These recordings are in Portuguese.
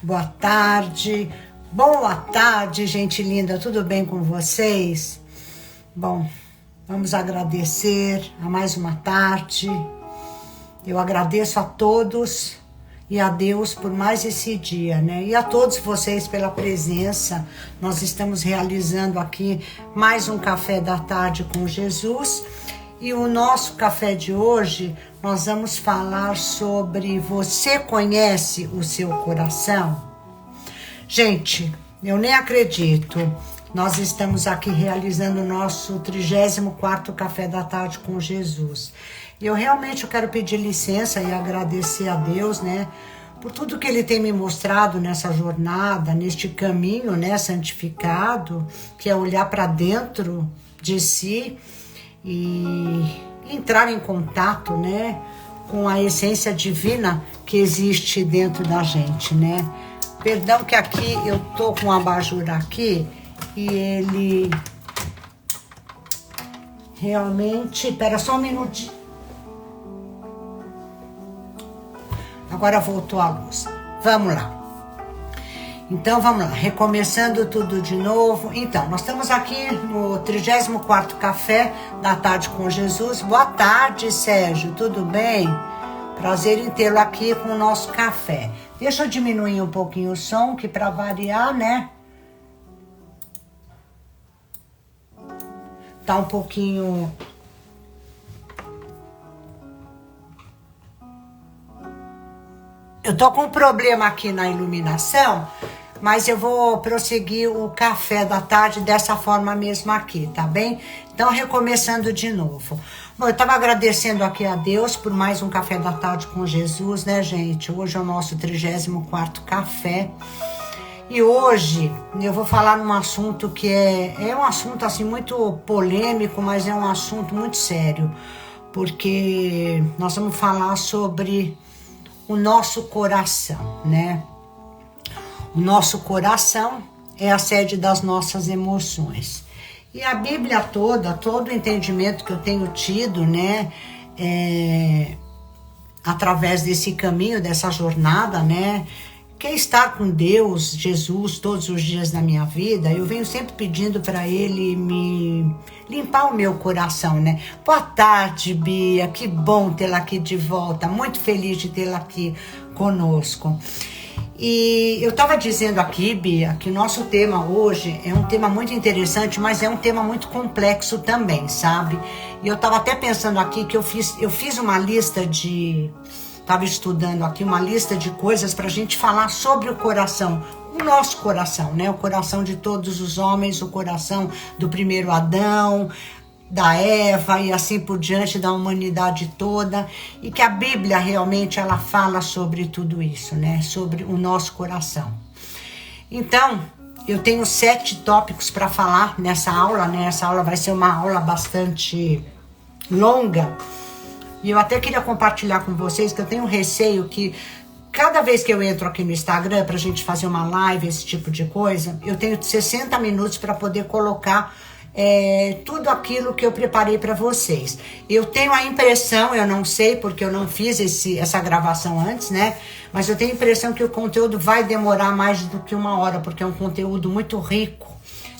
boa tarde. Boa tarde, gente linda, tudo bem com vocês? Bom, vamos agradecer a mais uma tarde. Eu agradeço a todos e a Deus por mais esse dia, né? E a todos vocês pela presença. Nós estamos realizando aqui mais um Café da Tarde com Jesus. E o nosso café de hoje, nós vamos falar sobre você conhece o seu coração? Gente, eu nem acredito. Nós estamos aqui realizando o nosso 34º Café da Tarde com Jesus. E eu quero pedir licença e agradecer a Deus, né? Por tudo que Ele tem me mostrado nessa jornada, neste caminho, né? Santificado, que é olhar para dentro de si e entrar em contato, né, com a essência divina que existe dentro da gente, né? Perdão que aqui eu tô com um abajur aqui e ele realmente... Pera só um minutinho. Agora voltou a luz. Vamos lá. Então, vamos lá, recomeçando tudo de novo. Então, nós estamos aqui no 34º Café da Tarde com Jesus. Boa tarde, Sérgio, tudo bem? Prazer em tê-lo aqui com o nosso café. Deixa eu diminuir um pouquinho o som, que para variar, né? Tá um pouquinho... Eu tô com um problema aqui na iluminação, mas eu vou prosseguir o café da tarde dessa forma mesmo aqui, tá bem? Então, recomeçando de novo. Bom, eu tava agradecendo aqui a Deus por mais um Café da Tarde com Jesus, né, gente? Hoje é o nosso 34º café. E hoje eu vou falar num assunto que é um assunto, assim, muito polêmico, mas é um assunto muito sério. Porque nós vamos falar sobre... o nosso coração, né? O nosso coração é a sede das nossas emoções. E a Bíblia toda, todo o entendimento que eu tenho tido, né? Através desse caminho, dessa jornada, né? Que é estar com Deus, Jesus, todos os dias da minha vida. Eu venho sempre pedindo para Ele me limpar o meu coração, né? Boa tarde, Bia, que bom tê-la aqui de volta, muito feliz de tê-la aqui conosco. E eu estava dizendo aqui, Bia, que o nosso tema hoje é um tema muito interessante, mas é um tema muito complexo também, sabe? E eu estava até pensando aqui que eu fiz uma lista de... Estava estudando aqui uma lista de coisas para a gente falar sobre o coração, o nosso coração, né? O coração de todos os homens, o coração do primeiro Adão, da Eva e assim por diante, da humanidade toda. E que a Bíblia realmente ela fala sobre tudo isso, né? Sobre o nosso coração. Então, eu tenho 7 tópicos para falar nessa aula, né? Essa aula vai ser uma aula bastante longa. E eu até queria compartilhar com vocês que eu tenho receio que cada vez que eu entro aqui no Instagram pra gente fazer uma live, esse tipo de coisa, eu tenho 60 minutos para poder colocar tudo aquilo que eu preparei para vocês. Eu tenho a impressão, eu não sei porque eu não fiz essa gravação antes, né? Mas eu tenho a impressão que o conteúdo vai demorar mais do que 1 hora, porque é um conteúdo muito rico.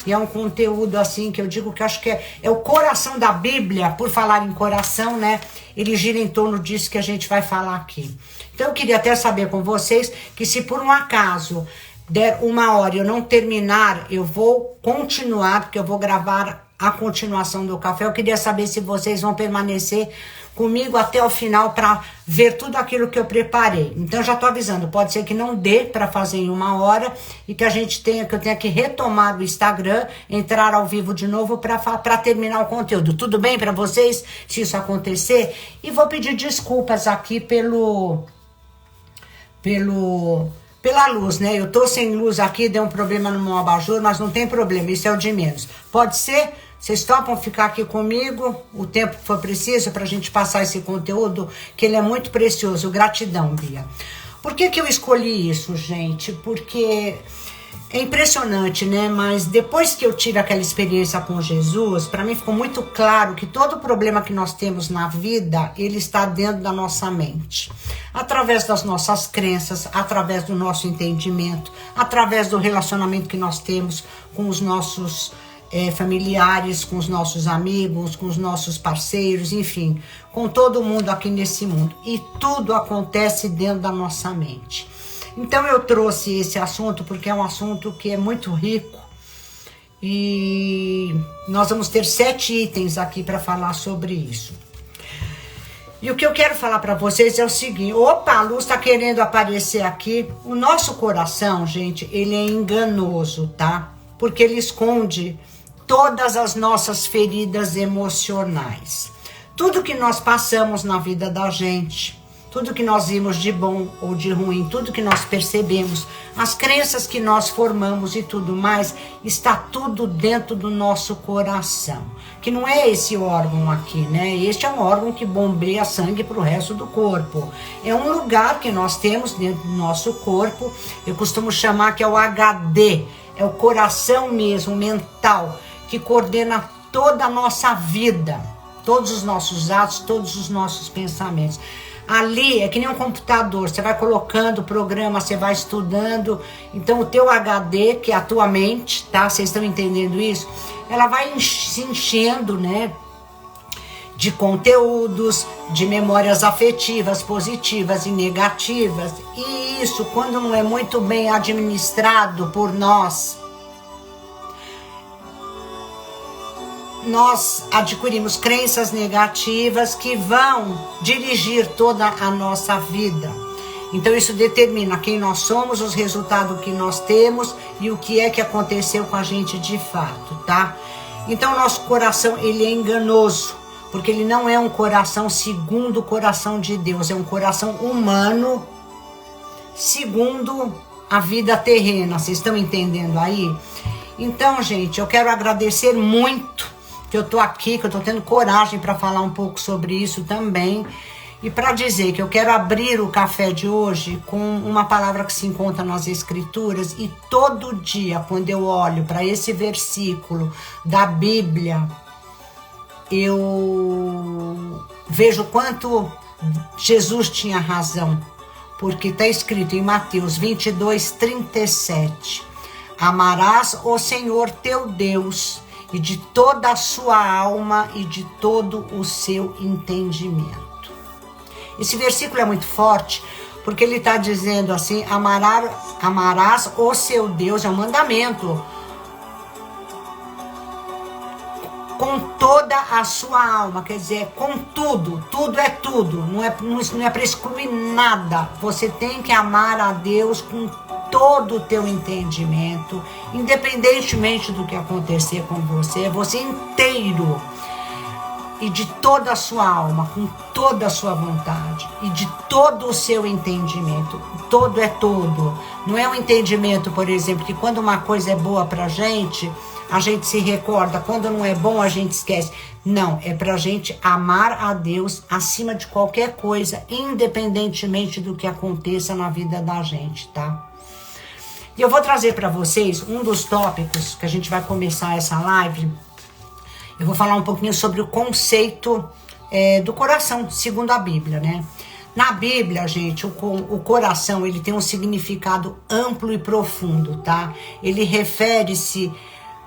E é um conteúdo assim que eu digo que eu acho que é o coração da Bíblia, por falar em coração, né? Ele gira em torno disso que a gente vai falar aqui. Então eu queria até saber com vocês que se por um acaso der 1 hora e eu não terminar, eu vou continuar, porque eu vou gravar a continuação do café. Eu queria saber se vocês vão permanecer comigo até o final para ver tudo aquilo que eu preparei. Então já tô avisando, pode ser que não dê para fazer em 1 hora e que eu tenha que retomar o Instagram, entrar ao vivo de novo para terminar o conteúdo. Tudo bem para vocês se isso acontecer? E vou pedir desculpas aqui pela luz, né? Eu tô sem luz aqui, deu um problema no meu abajur, mas não tem problema, isso é o de menos. Pode ser? Vocês topam ficar aqui comigo o tempo que for preciso para a gente passar esse conteúdo, que ele é muito precioso. Gratidão, Bia. Por que eu escolhi isso, gente? Porque É impressionante, né? Mas depois que eu tive aquela experiência com Jesus, para mim ficou muito claro que todo problema que nós temos na vida, ele está dentro da nossa mente. Através das nossas crenças, através do nosso entendimento, através do relacionamento que nós temos com os nossos familiares, com os nossos amigos, com os nossos parceiros, enfim, com todo mundo aqui nesse mundo. E tudo acontece dentro da nossa mente. Então eu trouxe esse assunto porque é um assunto que é muito rico e nós vamos ter 7 itens aqui para falar sobre isso. E o que eu quero falar para vocês é o seguinte, opa, a luz está querendo aparecer aqui. O nosso coração, gente, ele é enganoso, tá? Porque ele esconde todas as nossas feridas emocionais. Tudo que nós passamos na vida da gente, tudo que nós vimos de bom ou de ruim, tudo que nós percebemos, as crenças que nós formamos e tudo mais, está tudo dentro do nosso coração. Que não é esse órgão aqui, né? Este é um órgão que bombeia sangue para o resto do corpo. É um lugar que nós temos dentro do nosso corpo, eu costumo chamar que é o HD, é o coração mesmo, mental, que coordena toda a nossa vida, todos os nossos atos, todos os nossos pensamentos. Ali é que nem um computador, você vai colocando o programa, você vai estudando, então o teu HD, que é a tua mente, tá? Vocês estão entendendo isso? Ela vai se enchendo, né? De conteúdos, de memórias afetivas, positivas e negativas. E isso, quando não é muito bem administrado por nós adquirimos crenças negativas que vão dirigir toda a nossa vida. Então isso determina quem nós somos, os resultados que nós temos e o que é que aconteceu com a gente de fato, tá? Então o nosso coração, ele é enganoso, porque ele não é um coração segundo o coração de Deus, é um coração humano segundo a vida terrena. Vocês estão entendendo aí? Então, gente, eu quero agradecer muito que eu tô aqui, que eu tô tendo coragem para falar um pouco sobre isso também. E para dizer que eu quero abrir o café de hoje com uma palavra que se encontra nas Escrituras, e todo dia, quando eu olho para esse versículo da Bíblia, eu vejo quanto Jesus tinha razão, porque está escrito em Mateus 22:37, amarás o Senhor teu Deus e de toda a sua alma e de todo o seu entendimento. Esse versículo é muito forte, porque ele está dizendo assim, amarás o seu Deus, é um mandamento, com toda a sua alma, quer dizer, com tudo, tudo é tudo, não é para excluir nada. Você tem que amar a Deus com todo o teu entendimento, independentemente do que acontecer com você, você inteiro, e de toda a sua alma, com toda a sua vontade, e de todo o seu entendimento. Todo é todo. Não é um entendimento, por exemplo, que quando uma coisa é boa pra gente, a gente se recorda, quando não é bom, a gente esquece. Não, é pra gente amar a Deus acima de qualquer coisa, independentemente do que aconteça na vida da gente, tá? E eu vou trazer para vocês um dos tópicos que a gente vai começar essa live. Eu vou falar um pouquinho sobre o conceito do coração, segundo a Bíblia, né? Na Bíblia, gente, o coração, ele tem um significado amplo e profundo, tá? Ele refere-se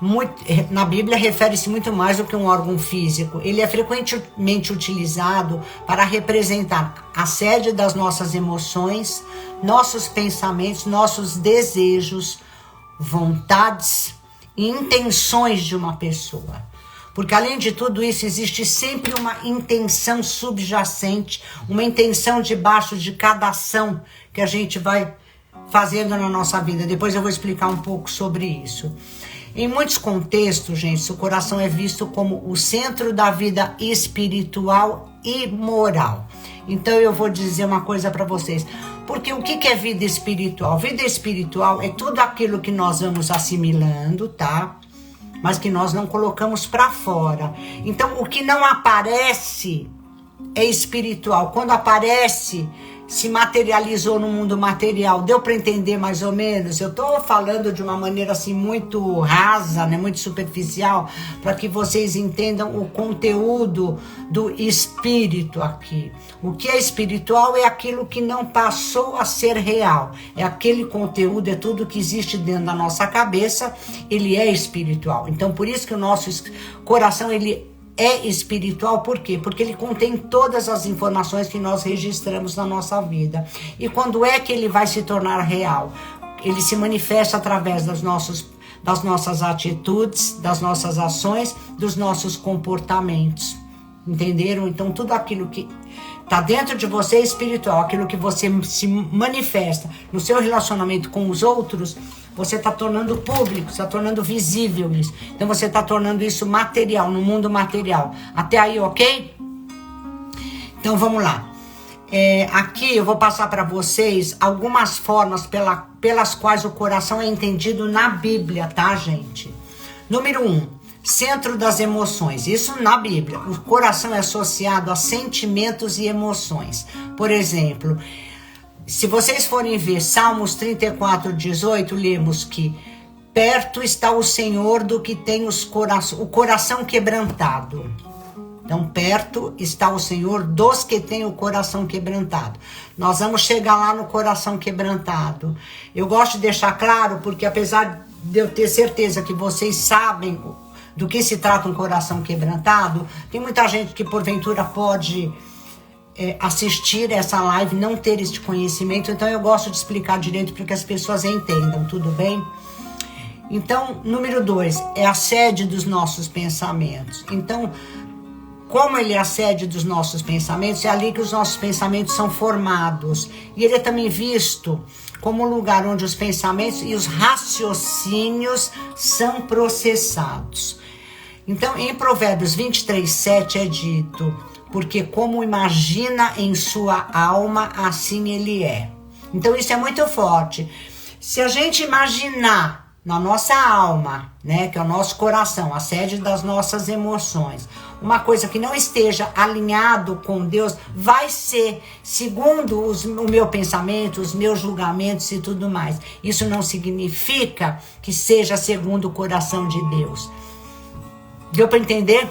muito, na Bíblia refere-se muito mais do que um órgão físico. Ele é frequentemente utilizado para representar a sede das nossas emoções, nossos pensamentos, nossos desejos, vontades e intenções de uma pessoa. Porque além de tudo isso, existe sempre uma intenção subjacente, uma intenção debaixo de cada ação que a gente vai fazendo na nossa vida. Depois eu vou explicar um pouco sobre isso. Em muitos contextos, gente, o coração é visto como o centro da vida espiritual e moral. Então eu vou dizer uma coisa para vocês. Porque o que é vida espiritual? Vida espiritual é tudo aquilo que nós vamos assimilando, tá? Mas que nós não colocamos para fora. Então, o que não aparece é espiritual. Quando aparece, se materializou no mundo material. Deu para entender mais ou menos? Eu estou falando de uma maneira assim muito rasa, né, muito superficial, para que vocês entendam o conteúdo do espírito aqui. O que é espiritual é aquilo que não passou a ser real. É aquele conteúdo, é tudo que existe dentro da nossa cabeça, ele é espiritual. Então, por isso que o nosso coração, ele é espiritual. Por quê? Porque ele contém todas as informações que nós registramos na nossa vida. E quando é que ele vai se tornar real? Ele se manifesta através das nossas atitudes, das nossas ações, dos nossos comportamentos. Entenderam? Então tudo aquilo que está dentro de você é espiritual. Aquilo que você se manifesta no seu relacionamento com os outros, você está tornando público, está tornando visível isso. Então você está tornando isso material, no mundo material. Até aí, ok? Então vamos lá. Aqui eu vou passar para vocês algumas formas pelas quais o coração é entendido na Bíblia, tá, gente? Número 1, centro das emoções. Isso na Bíblia. O coração é associado a sentimentos e emoções. Por exemplo, se vocês forem ver Salmos 34:18, lemos que perto está o Senhor do que tem o coração quebrantado. Então, perto está o Senhor dos que têm o coração quebrantado. Nós vamos chegar lá no coração quebrantado. Eu gosto de deixar claro, porque apesar de eu ter certeza que vocês sabem do que se trata um coração quebrantado, tem muita gente que porventura pode assistir essa live, não ter este conhecimento, então eu gosto de explicar direito para que as pessoas entendam, tudo bem? Então, número 2, é a sede dos nossos pensamentos. Então, como ele é a sede dos nossos pensamentos, é ali que os nossos pensamentos são formados. E ele é também visto como um lugar onde os pensamentos e os raciocínios são processados. Então, em Provérbios 23:7 é dito: porque como imagina em sua alma, assim ele é. Então isso é muito forte. Se a gente imaginar na nossa alma, né, que é o nosso coração, a sede das nossas emoções, uma coisa que não esteja alinhado com Deus, vai ser segundo o meu pensamento, os meus julgamentos e tudo mais. Isso não significa que seja segundo o coração de Deus. Deu para entender?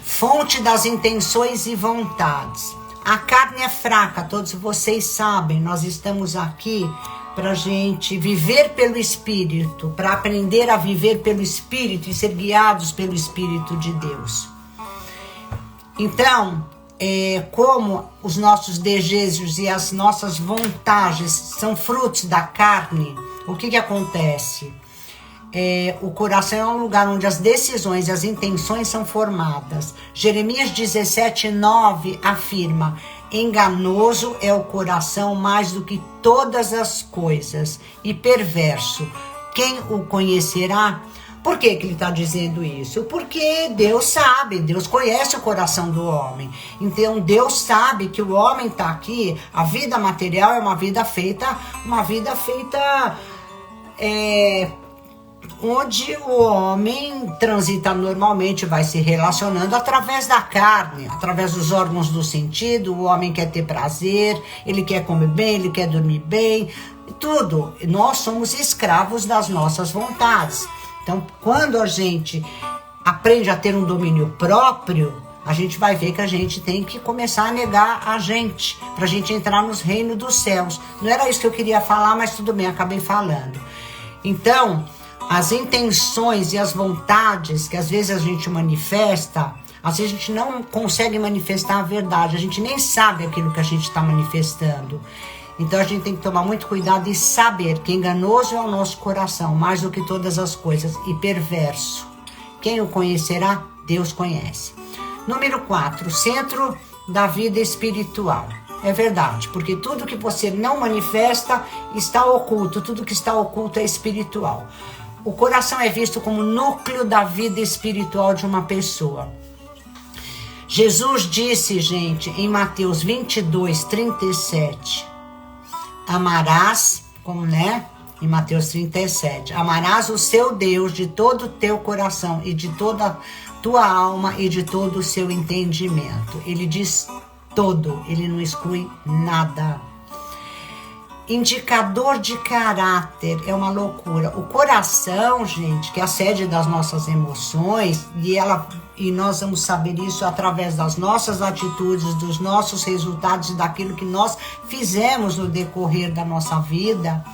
Fonte das intenções e vontades. A carne é fraca, todos vocês sabem. Nós estamos aqui para gente viver pelo Espírito, para aprender a viver pelo Espírito e ser guiados pelo Espírito de Deus. Então, como os nossos desejos e as nossas vontades são frutos da carne, o que acontece? O coração é um lugar onde as decisões e as intenções são formadas. Jeremias 17:9 afirma: enganoso é o coração mais do que todas as coisas e perverso. Quem o conhecerá? Por que ele está dizendo isso? Porque Deus sabe, Deus conhece o coração do homem. Então Deus sabe que o homem está aqui, a vida material é uma vida feita onde o homem transita normalmente, vai se relacionando através da carne, através dos órgãos do sentido. O homem quer ter prazer, ele quer comer bem, ele quer dormir bem, tudo. Nós somos escravos das nossas vontades. Então, quando a gente aprende a ter um domínio próprio, a gente vai ver que a gente tem que começar a negar a gente, pra gente entrar nos reinos dos céus. Não era isso que eu queria falar, mas tudo bem, acabei falando. Então, as intenções e as vontades que às vezes a gente manifesta, às vezes a gente não consegue manifestar a verdade, a gente nem sabe aquilo que a gente está manifestando. Então a gente tem que tomar muito cuidado e saber que enganoso é o nosso coração, mais do que todas as coisas, e perverso. Quem o conhecerá? Deus conhece. Número 4, centro da vida espiritual. É verdade, porque tudo que você não manifesta está oculto, tudo que está oculto é espiritual. O coração é visto como núcleo da vida espiritual de uma pessoa. Jesus disse, gente, em Mateus 22:37, amarás, em Mateus 37, amarás o seu Deus de todo o teu coração e de toda a tua alma e de todo o seu entendimento. Ele diz todo, ele não exclui nada. Indicador de caráter é uma loucura. O coração, gente, que é a sede das nossas emoções, e nós vamos saber isso através das nossas atitudes, dos nossos resultados e daquilo que nós fizemos no decorrer da nossa vida.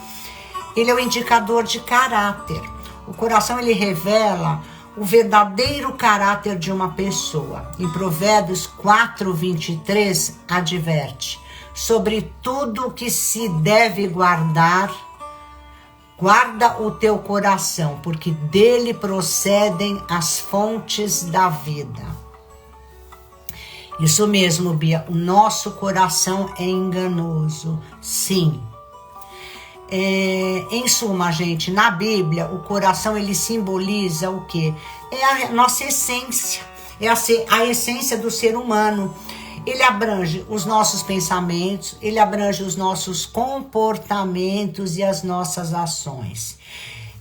Ele é o indicador de caráter. O coração, ele revela o verdadeiro caráter de uma pessoa. Em Provérbios 4:23 adverte: sobre tudo que se deve guardar, guarda o teu coração, porque dele procedem as fontes da vida. Isso mesmo, Bia, o nosso coração é enganoso, sim. Em suma, gente, na Bíblia, o coração, ele simboliza o quê? É a nossa essência, é a essência do ser humano. Ele abrange os nossos pensamentos, ele abrange os nossos comportamentos e as nossas ações.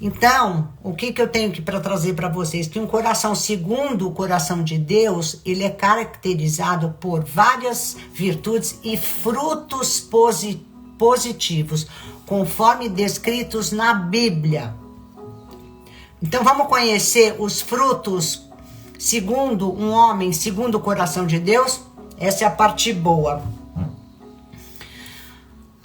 Então, o que eu tenho aqui para trazer para vocês? Que um coração segundo o coração de Deus, ele é caracterizado por várias virtudes e frutos positivos, conforme descritos na Bíblia. Então, vamos conhecer os frutos segundo um homem, segundo o coração de Deus? Essa é a parte boa.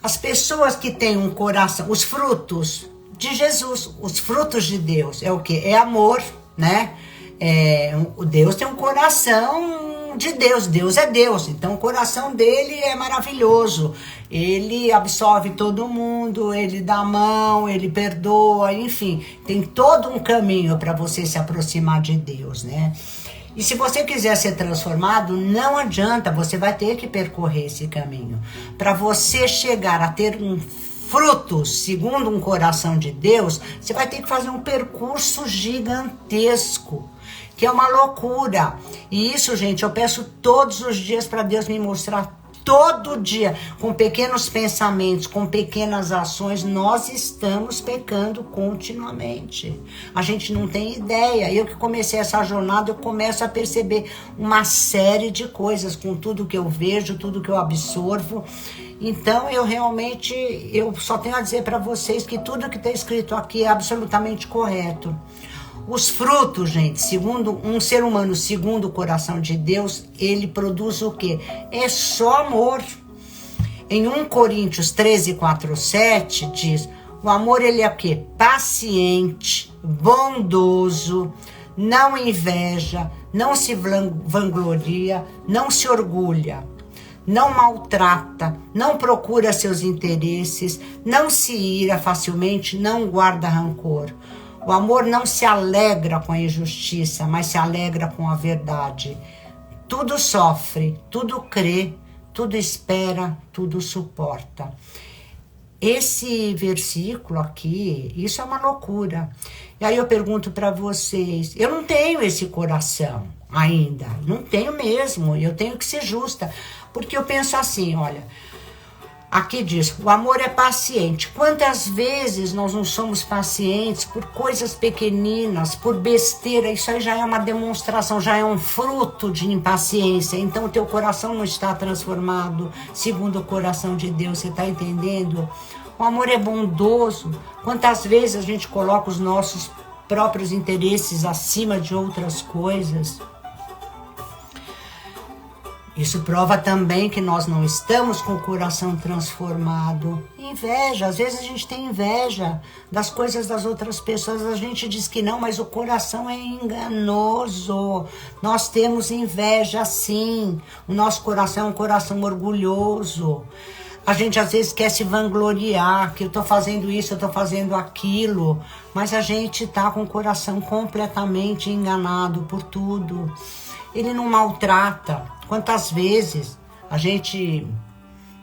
As pessoas que têm um coração, os frutos de Jesus, os frutos de Deus, é o quê? É amor, né? Deus tem um coração de Deus, Deus é Deus, então o coração dele é maravilhoso. Ele absorve todo mundo, ele dá a mão, ele perdoa, enfim, tem todo um caminho para você se aproximar de Deus, né? E se você quiser ser transformado, não adianta, você vai ter que percorrer esse caminho. Para você chegar a ter frutos segundo um coração de Deus, você vai ter que fazer um percurso gigantesco, que é uma loucura. E isso, gente, eu peço todos os dias para Deus me mostrar. Todo dia, com pequenos pensamentos, com pequenas ações, nós estamos pecando continuamente. A gente não tem ideia. Eu que comecei essa jornada, eu começo a perceber uma série de coisas com tudo que eu vejo, tudo que eu absorvo. Então, eu só tenho a dizer para vocês que tudo que está escrito aqui é absolutamente correto. Os frutos, gente, segundo um ser humano, segundo o coração de Deus, ele produz o quê? É só amor. Em 1 Coríntios 13:4-7 diz: o amor, ele é o quê? Paciente, bondoso, não inveja, não se vangloria, não se orgulha, não maltrata, não procura seus interesses, não se ira facilmente, não guarda rancor. O amor não se alegra com a injustiça, mas se alegra com a verdade. Tudo sofre, tudo crê, tudo espera, tudo suporta. Esse versículo aqui, isso é uma loucura. E aí eu pergunto para vocês, eu não tenho esse coração ainda, não tenho mesmo, eu tenho que ser justa, porque eu penso assim, olha, aqui diz, o amor é paciente. Quantas vezes nós não somos pacientes por coisas pequeninas, por besteira? Isso aí já é uma demonstração, já é um fruto de impaciência. Então o teu coração não está transformado segundo o coração de Deus, você está entendendo? O amor é bondoso. Quantas vezes a gente coloca os nossos próprios interesses acima de outras coisas? Isso prova também que nós não estamos com o coração transformado. Inveja, às vezes a gente tem inveja das coisas das outras pessoas, a gente diz que não, mas o coração é enganoso. Nós temos inveja sim, o nosso coração é um coração orgulhoso. A gente às vezes quer se vangloriar, que eu tô fazendo isso, eu tô fazendo aquilo, mas a gente tá com o coração completamente enganado por tudo. Ele não maltrata. Quantas vezes a gente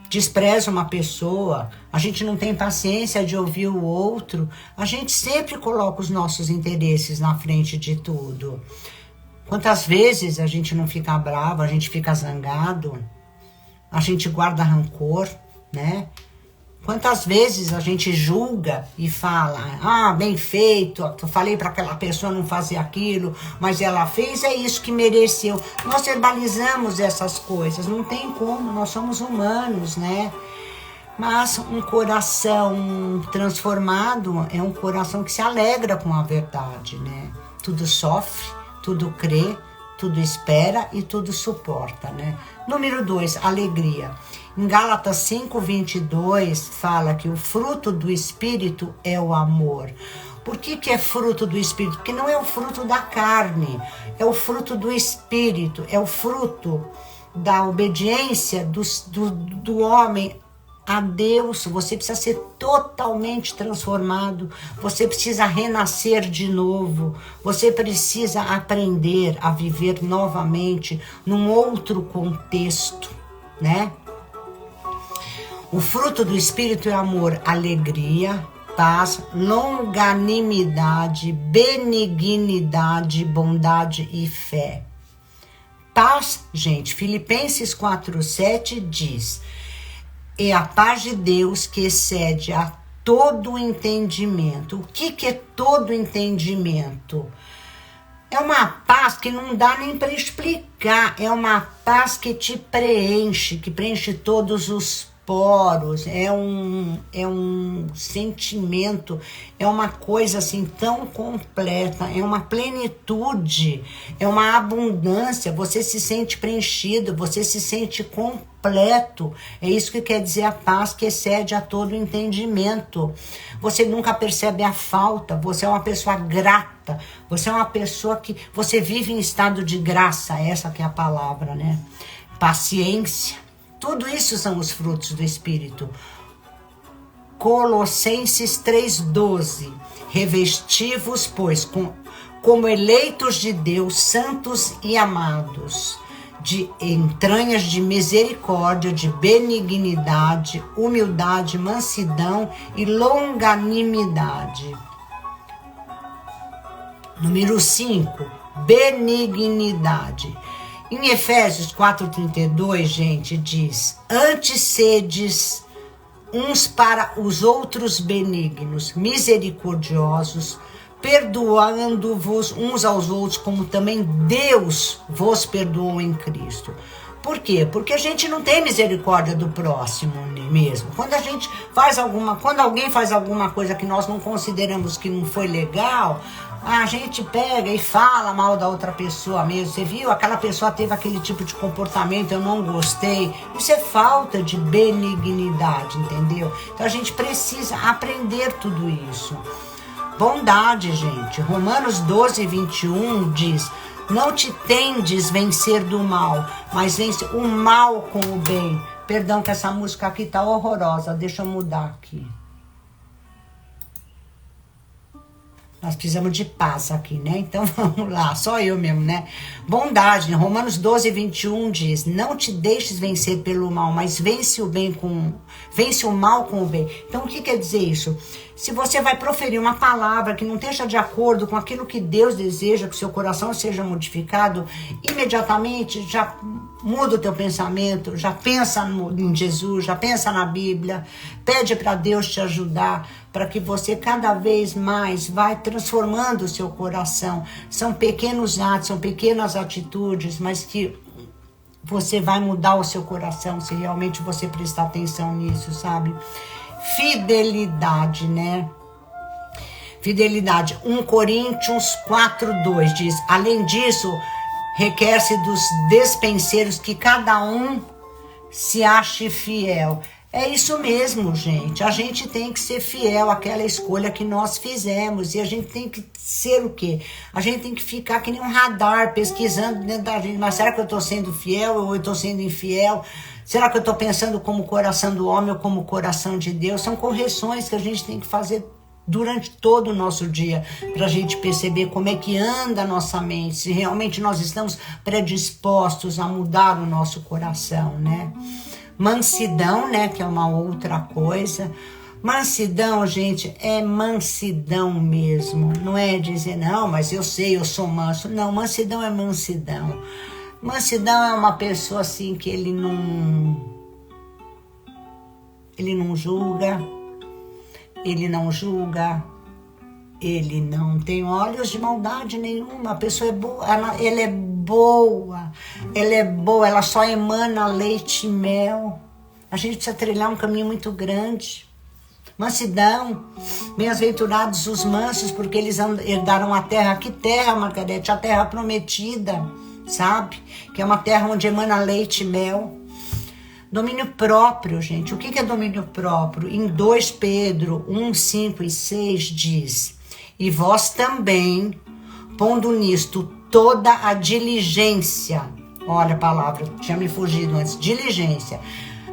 despreza uma pessoa, a gente não tem paciência de ouvir o outro, a gente sempre coloca os nossos interesses na frente de tudo. Quantas vezes a gente não fica bravo, a gente fica zangado, a gente guarda rancor, né? Quantas vezes a gente julga e fala, bem feito, eu falei para aquela pessoa não fazer aquilo, mas ela fez, é isso que mereceu. Nós verbalizamos essas coisas, não tem como, nós somos humanos, né? Mas um coração transformado é um coração que se alegra com a verdade, né? Tudo sofre, tudo crê, tudo espera e tudo suporta, né? Número 2, alegria. Em Gálatas 5:22 fala que o fruto do Espírito é o amor. Por que é fruto do Espírito? Porque não é o fruto da carne, é o fruto do Espírito, é o fruto da obediência do homem a Deus. Você precisa ser totalmente transformado, você precisa renascer de novo, você precisa aprender a viver novamente num outro contexto, né? O fruto do Espírito é amor, alegria, paz, longanimidade, benignidade, bondade e fé. Paz, gente, Filipenses 4:7 diz: é a paz de Deus que excede a todo entendimento. O que é todo entendimento? É uma paz que não dá nem para explicar. É uma paz que te preenche, que preenche todos os poros. É um sentimento, é uma coisa assim tão completa, é uma plenitude, é uma abundância. Você se sente preenchido, você se sente completo. É isso que quer dizer a paz que excede a todo entendimento. Você nunca percebe a falta, você é uma pessoa grata, você é uma pessoa que você vive em estado de graça, essa que é a palavra, né? Paciência, tudo isso são os frutos do Espírito. Colossenses 3:12, revesti-vos, pois, como eleitos de Deus, santos e amados, de entranhas de misericórdia, de benignidade, humildade, mansidão e longanimidade. Número 5, benignidade. Em Efésios 4:32, gente, diz: antes sedes uns para os outros benignos, misericordiosos, perdoando-vos uns aos outros, como também Deus vos perdoou em Cristo. Por quê? Porque a gente não tem misericórdia do próximo mesmo. Quando alguém faz alguma coisa que nós não consideramos que não foi legal, a gente pega e fala mal da outra pessoa mesmo. Você viu? Aquela pessoa teve aquele tipo de comportamento, eu não gostei. Isso é falta de benignidade, entendeu? Então a gente precisa aprender tudo isso. Bondade, gente. Romanos 12:21 diz: não te tendes vencer do mal, mas vence o mal com o bem. Perdão que essa música aqui tá horrorosa, deixa eu mudar aqui. Nós precisamos de paz aqui, né? Então vamos lá, só eu mesmo, né? Bondade, Romanos 12:21 diz: não te deixes vencer pelo mal, mas vence o mal com o bem. Então o que quer dizer isso? Se você vai proferir uma palavra que não esteja de acordo com aquilo que Deus deseja que o seu coração seja modificado, imediatamente já muda o teu pensamento, já pensa em Jesus, já pensa na Bíblia, pede para Deus te ajudar, para que você cada vez mais vai transformando o seu coração. São pequenos atos, são pequenas atitudes, mas que você vai mudar o seu coração se realmente você prestar atenção nisso, sabe? Fidelidade, né? Fidelidade. 1 Coríntios 4:2 diz: além disso, requer-se dos despenseiros que cada um se ache fiel. É isso mesmo, gente. A gente tem que ser fiel àquela escolha que nós fizemos. E a gente tem que ser o quê? A gente tem que ficar que nem um radar, pesquisando dentro da gente. Mas será que eu estou sendo fiel ou eu estou sendo infiel? Será que eu estou pensando como o coração do homem ou como o coração de Deus? São correções que a gente tem que fazer durante todo o nosso dia, para a gente perceber como é que anda a nossa mente, se realmente nós estamos predispostos a mudar o nosso coração, né? Mansidão, né, que é uma outra coisa. Mansidão, gente, é mansidão mesmo. Não é dizer, não, mas eu sei, eu sou manso. Não, mansidão é mansidão. Mansidão é uma pessoa assim que ele Ele não julga, ele não julga, ele não tem olhos de maldade nenhuma. A pessoa é boa, ela é boa, ela só emana leite e mel. A gente precisa trilhar um caminho muito grande. Mansidão, bem-aventurados os mansos, porque eles herdaram a terra. Que terra, Margarete? A terra prometida, sabe? Que é uma terra onde emana leite e mel. Domínio próprio, gente. O que é domínio próprio? Em 2 Pedro 1, 5 e 6 diz: e vós também, pondo nisto toda a diligência. Olha a palavra, tinha me fugido antes. Diligência.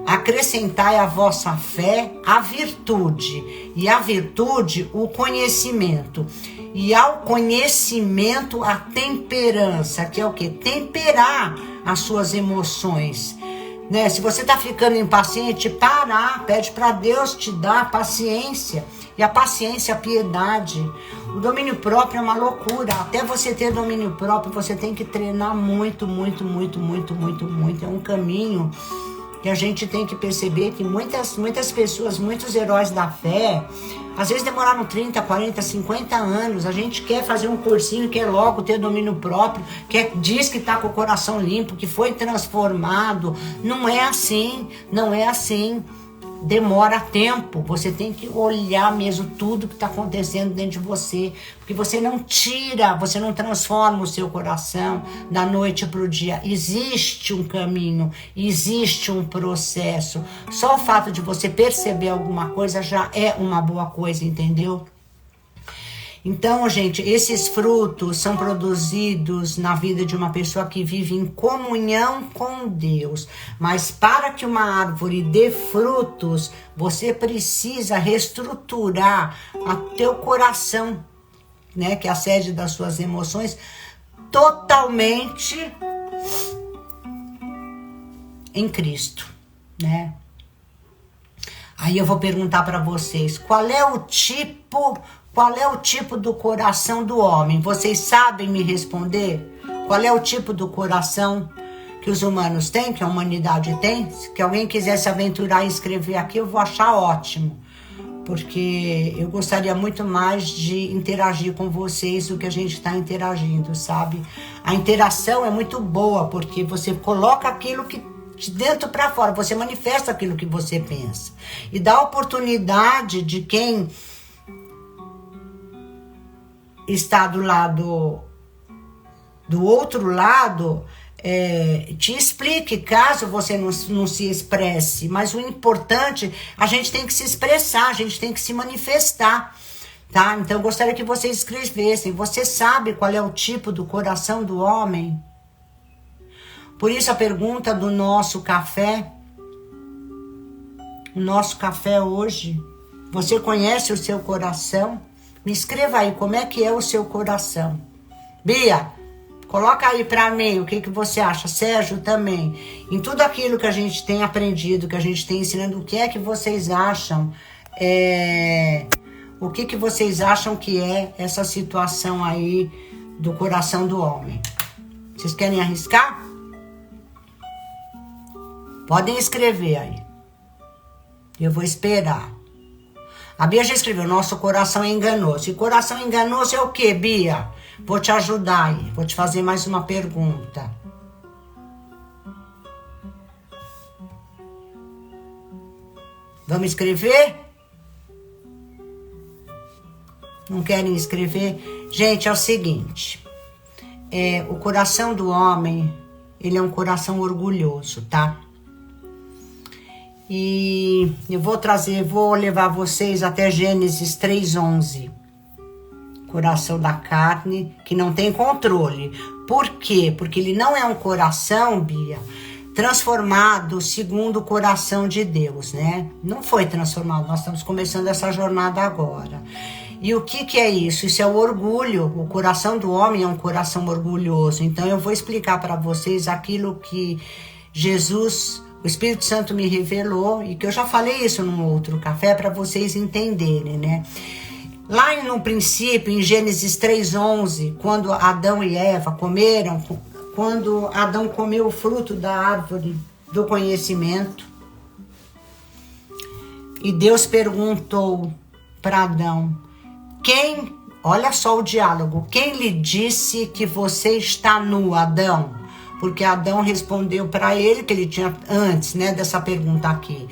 Acrescentai à vossa fé a virtude, e à virtude o conhecimento, e ao conhecimento a temperança, que é o quê? Temperar as suas emoções, né? Se você tá ficando impaciente, parar, pede para Deus te dar paciência, e a paciência, a piedade. O domínio próprio é uma loucura. Até você ter domínio próprio, você tem que treinar muito, muito, muito, muito, muito, muito. É um caminho que a gente tem que perceber que muitas pessoas, muitos heróis da fé, às vezes demoraram 30, 40, 50 anos. A gente quer fazer um cursinho, quer logo ter domínio próprio, diz que está com o coração limpo, que foi transformado. Não é assim, não é assim. Demora tempo, você tem que olhar mesmo tudo que está acontecendo dentro de você, porque você não tira, você não transforma o seu coração da noite para o dia. Existe um caminho, existe um processo. Só o fato de você perceber alguma coisa já é uma boa coisa, entendeu? Então, gente, esses frutos são produzidos na vida de uma pessoa que vive em comunhão com Deus. Mas para que uma árvore dê frutos, você precisa reestruturar o teu coração, né, que é a sede das suas emoções, totalmente em Cristo, né? Aí eu vou perguntar para vocês, qual é o tipo do coração do homem? Vocês sabem me responder? Qual é o tipo do coração que os humanos têm, que a humanidade tem? Se alguém quiser se aventurar e escrever aqui, eu vou achar ótimo. Porque eu gostaria muito mais de interagir com vocês do que a gente está interagindo, sabe? A interação é muito boa, porque você coloca aquilo que de dentro para fora, você manifesta aquilo que você pensa. E dá oportunidade de quem está do outro lado, te explique, caso você não se expresse. Mas o importante, a gente tem que se expressar, a gente tem que se manifestar, tá? Então eu gostaria que vocês escrevessem. Você sabe qual é o tipo do coração do homem? Por isso a pergunta do nosso café, o nosso café hoje: você conhece o seu coração? Me escreva aí, como é que é o seu coração? Bia, coloca aí pra mim o que você acha. Sérgio também. Em tudo aquilo que a gente tem aprendido, que a gente tem ensinando, o que é que vocês acham? O que vocês acham que é essa situação aí do coração do homem? Vocês querem arriscar? Podem escrever aí. Eu vou esperar. A Bia já escreveu, nosso coração é enganoso. E coração enganoso é o quê, Bia? Vou te ajudar aí. Vou te fazer mais uma pergunta. Vamos escrever? Não querem escrever? Gente, é o seguinte. O coração do homem, ele é um coração orgulhoso, tá? E eu vou levar vocês até Gênesis 3:11. Coração da carne que não tem controle. Por quê? Porque ele não é um coração, Bia, transformado segundo o coração de Deus, né? Não foi transformado, nós estamos começando essa jornada agora. E o que é isso? Isso é o orgulho. O coração do homem é um coração orgulhoso. Então eu vou explicar para vocês aquilo que Jesus, o Espírito Santo me revelou, e que eu já falei isso num outro café para vocês entenderem, né? Lá no princípio, em Gênesis 3:11, quando Adão e Eva comeram, quando Adão comeu o fruto da árvore do conhecimento, E Deus perguntou para Adão, olha só o diálogo, quem lhe disse que você está nu, Adão? Porque Adão respondeu para ele, que ele tinha antes, né, dessa pergunta aqui.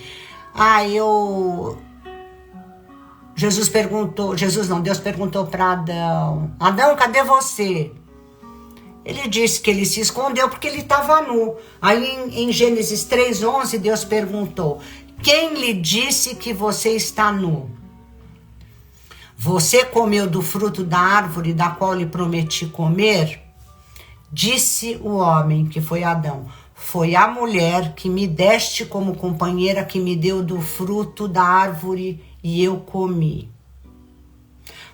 Deus perguntou para Adão, Adão, cadê você? Ele disse que ele se escondeu porque ele estava nu. Aí em Gênesis 3:11, Deus perguntou, quem lhe disse que você está nu? Você comeu do fruto da árvore da qual lhe prometi comer? Disse o homem, que foi Adão, foi a mulher que me deste como companheira que me deu do fruto da árvore e eu comi.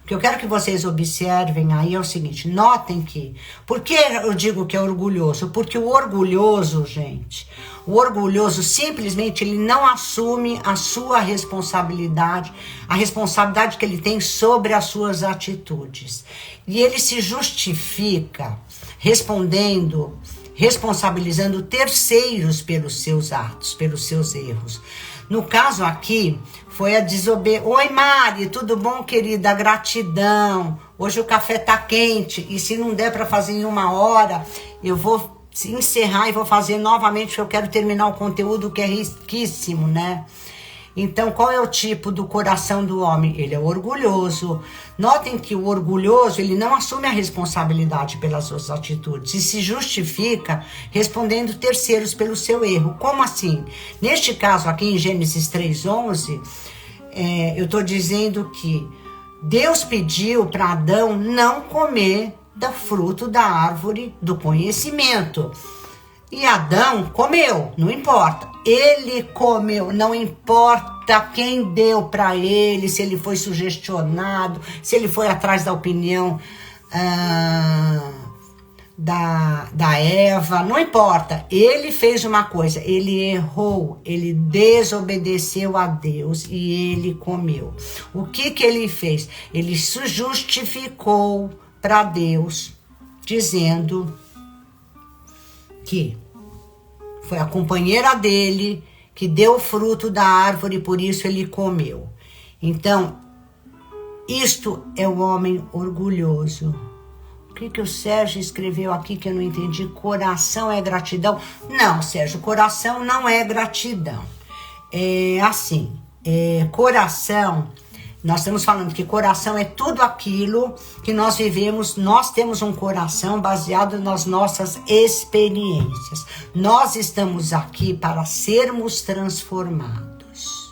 O que eu quero que vocês observem aí é o seguinte, notem que, por que eu digo que é orgulhoso? Porque o orgulhoso, gente, simplesmente ele não assume a sua responsabilidade, a responsabilidade que ele tem sobre as suas atitudes. E ele se justifica responsabilizando terceiros pelos seus atos, pelos seus erros. No caso aqui, foi a desobediência. Oi, Mari, tudo bom, querida? Gratidão. Hoje o café tá quente e se não der para fazer em 1 hora, eu vou encerrar e vou fazer novamente, porque eu quero terminar o conteúdo que é riquíssimo, né? Então, qual é o tipo do coração do homem? Ele é orgulhoso. Notem que o orgulhoso, ele não assume a responsabilidade pelas suas atitudes e se justifica respondendo terceiros pelo seu erro. Como assim? Neste caso aqui em Gênesis 3:11, eu estou dizendo que Deus pediu para Adão não comer do fruto da árvore do conhecimento. E Adão comeu, não importa. Ele comeu, não importa quem deu para ele, se ele foi sugestionado, se ele foi atrás da opinião da Eva, não importa. Ele fez uma coisa, ele errou, ele desobedeceu a Deus e ele comeu. O que ele fez? Ele se justificou para Deus, dizendo que foi a companheira dele que deu o fruto da árvore e por isso ele comeu. Então, isto é o homem orgulhoso. O que o Sérgio escreveu aqui que eu não entendi? Coração é gratidão? Não, Sérgio, coração não é gratidão. É assim, coração... Nós estamos falando que coração é tudo aquilo que nós vivemos. Nós temos um coração baseado nas nossas experiências. Nós estamos aqui para sermos transformados.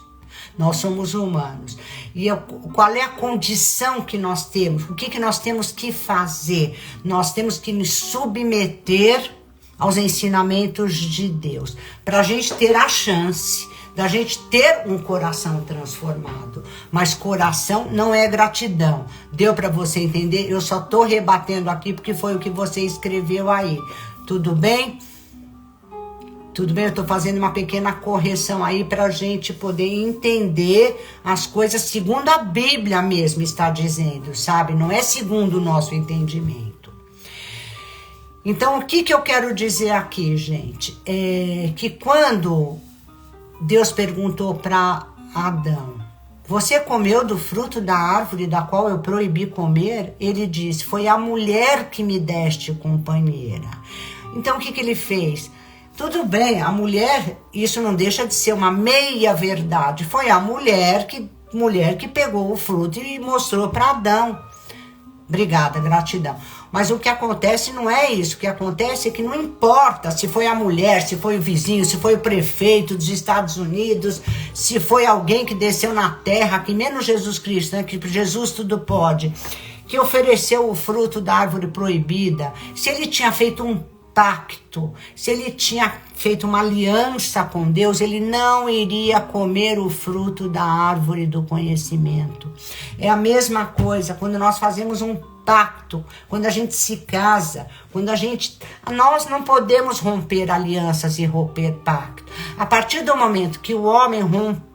Nós somos humanos. E qual é a condição que nós temos? O que nós temos que fazer? Nós temos que nos submeter aos ensinamentos de Deus, para a gente ter a chance da gente ter um coração transformado. Mas coração não é gratidão. Deu para você entender? Eu só tô rebatendo aqui porque foi o que você escreveu aí. Tudo bem? Tudo bem? Eu tô fazendo uma pequena correção aí pra gente poder entender as coisas segundo a Bíblia mesmo está dizendo, sabe? Não é segundo o nosso entendimento. Então, o que eu quero dizer aqui, gente? É que quando Deus perguntou para Adão, você comeu do fruto da árvore da qual eu proibi comer? Ele disse, foi a mulher que me deste companheira. Então o que ele fez? Tudo bem, a mulher, isso não deixa de ser uma meia verdade. Foi a mulher que pegou o fruto e mostrou para Adão. Obrigada, gratidão. Mas o que acontece não é isso. O que acontece é que não importa se foi a mulher, se foi o vizinho, se foi o prefeito dos Estados Unidos, se foi alguém que desceu na terra, que menos Jesus Cristo, né, que Jesus tudo pode, que ofereceu o fruto da árvore proibida, se ele tinha feito um pacto, se ele tinha feito uma aliança com Deus, ele não iria comer o fruto da árvore do conhecimento. É a mesma coisa quando nós fazemos um pacto, quando a gente se casa, nós não podemos romper alianças e romper pacto. A partir do momento que o homem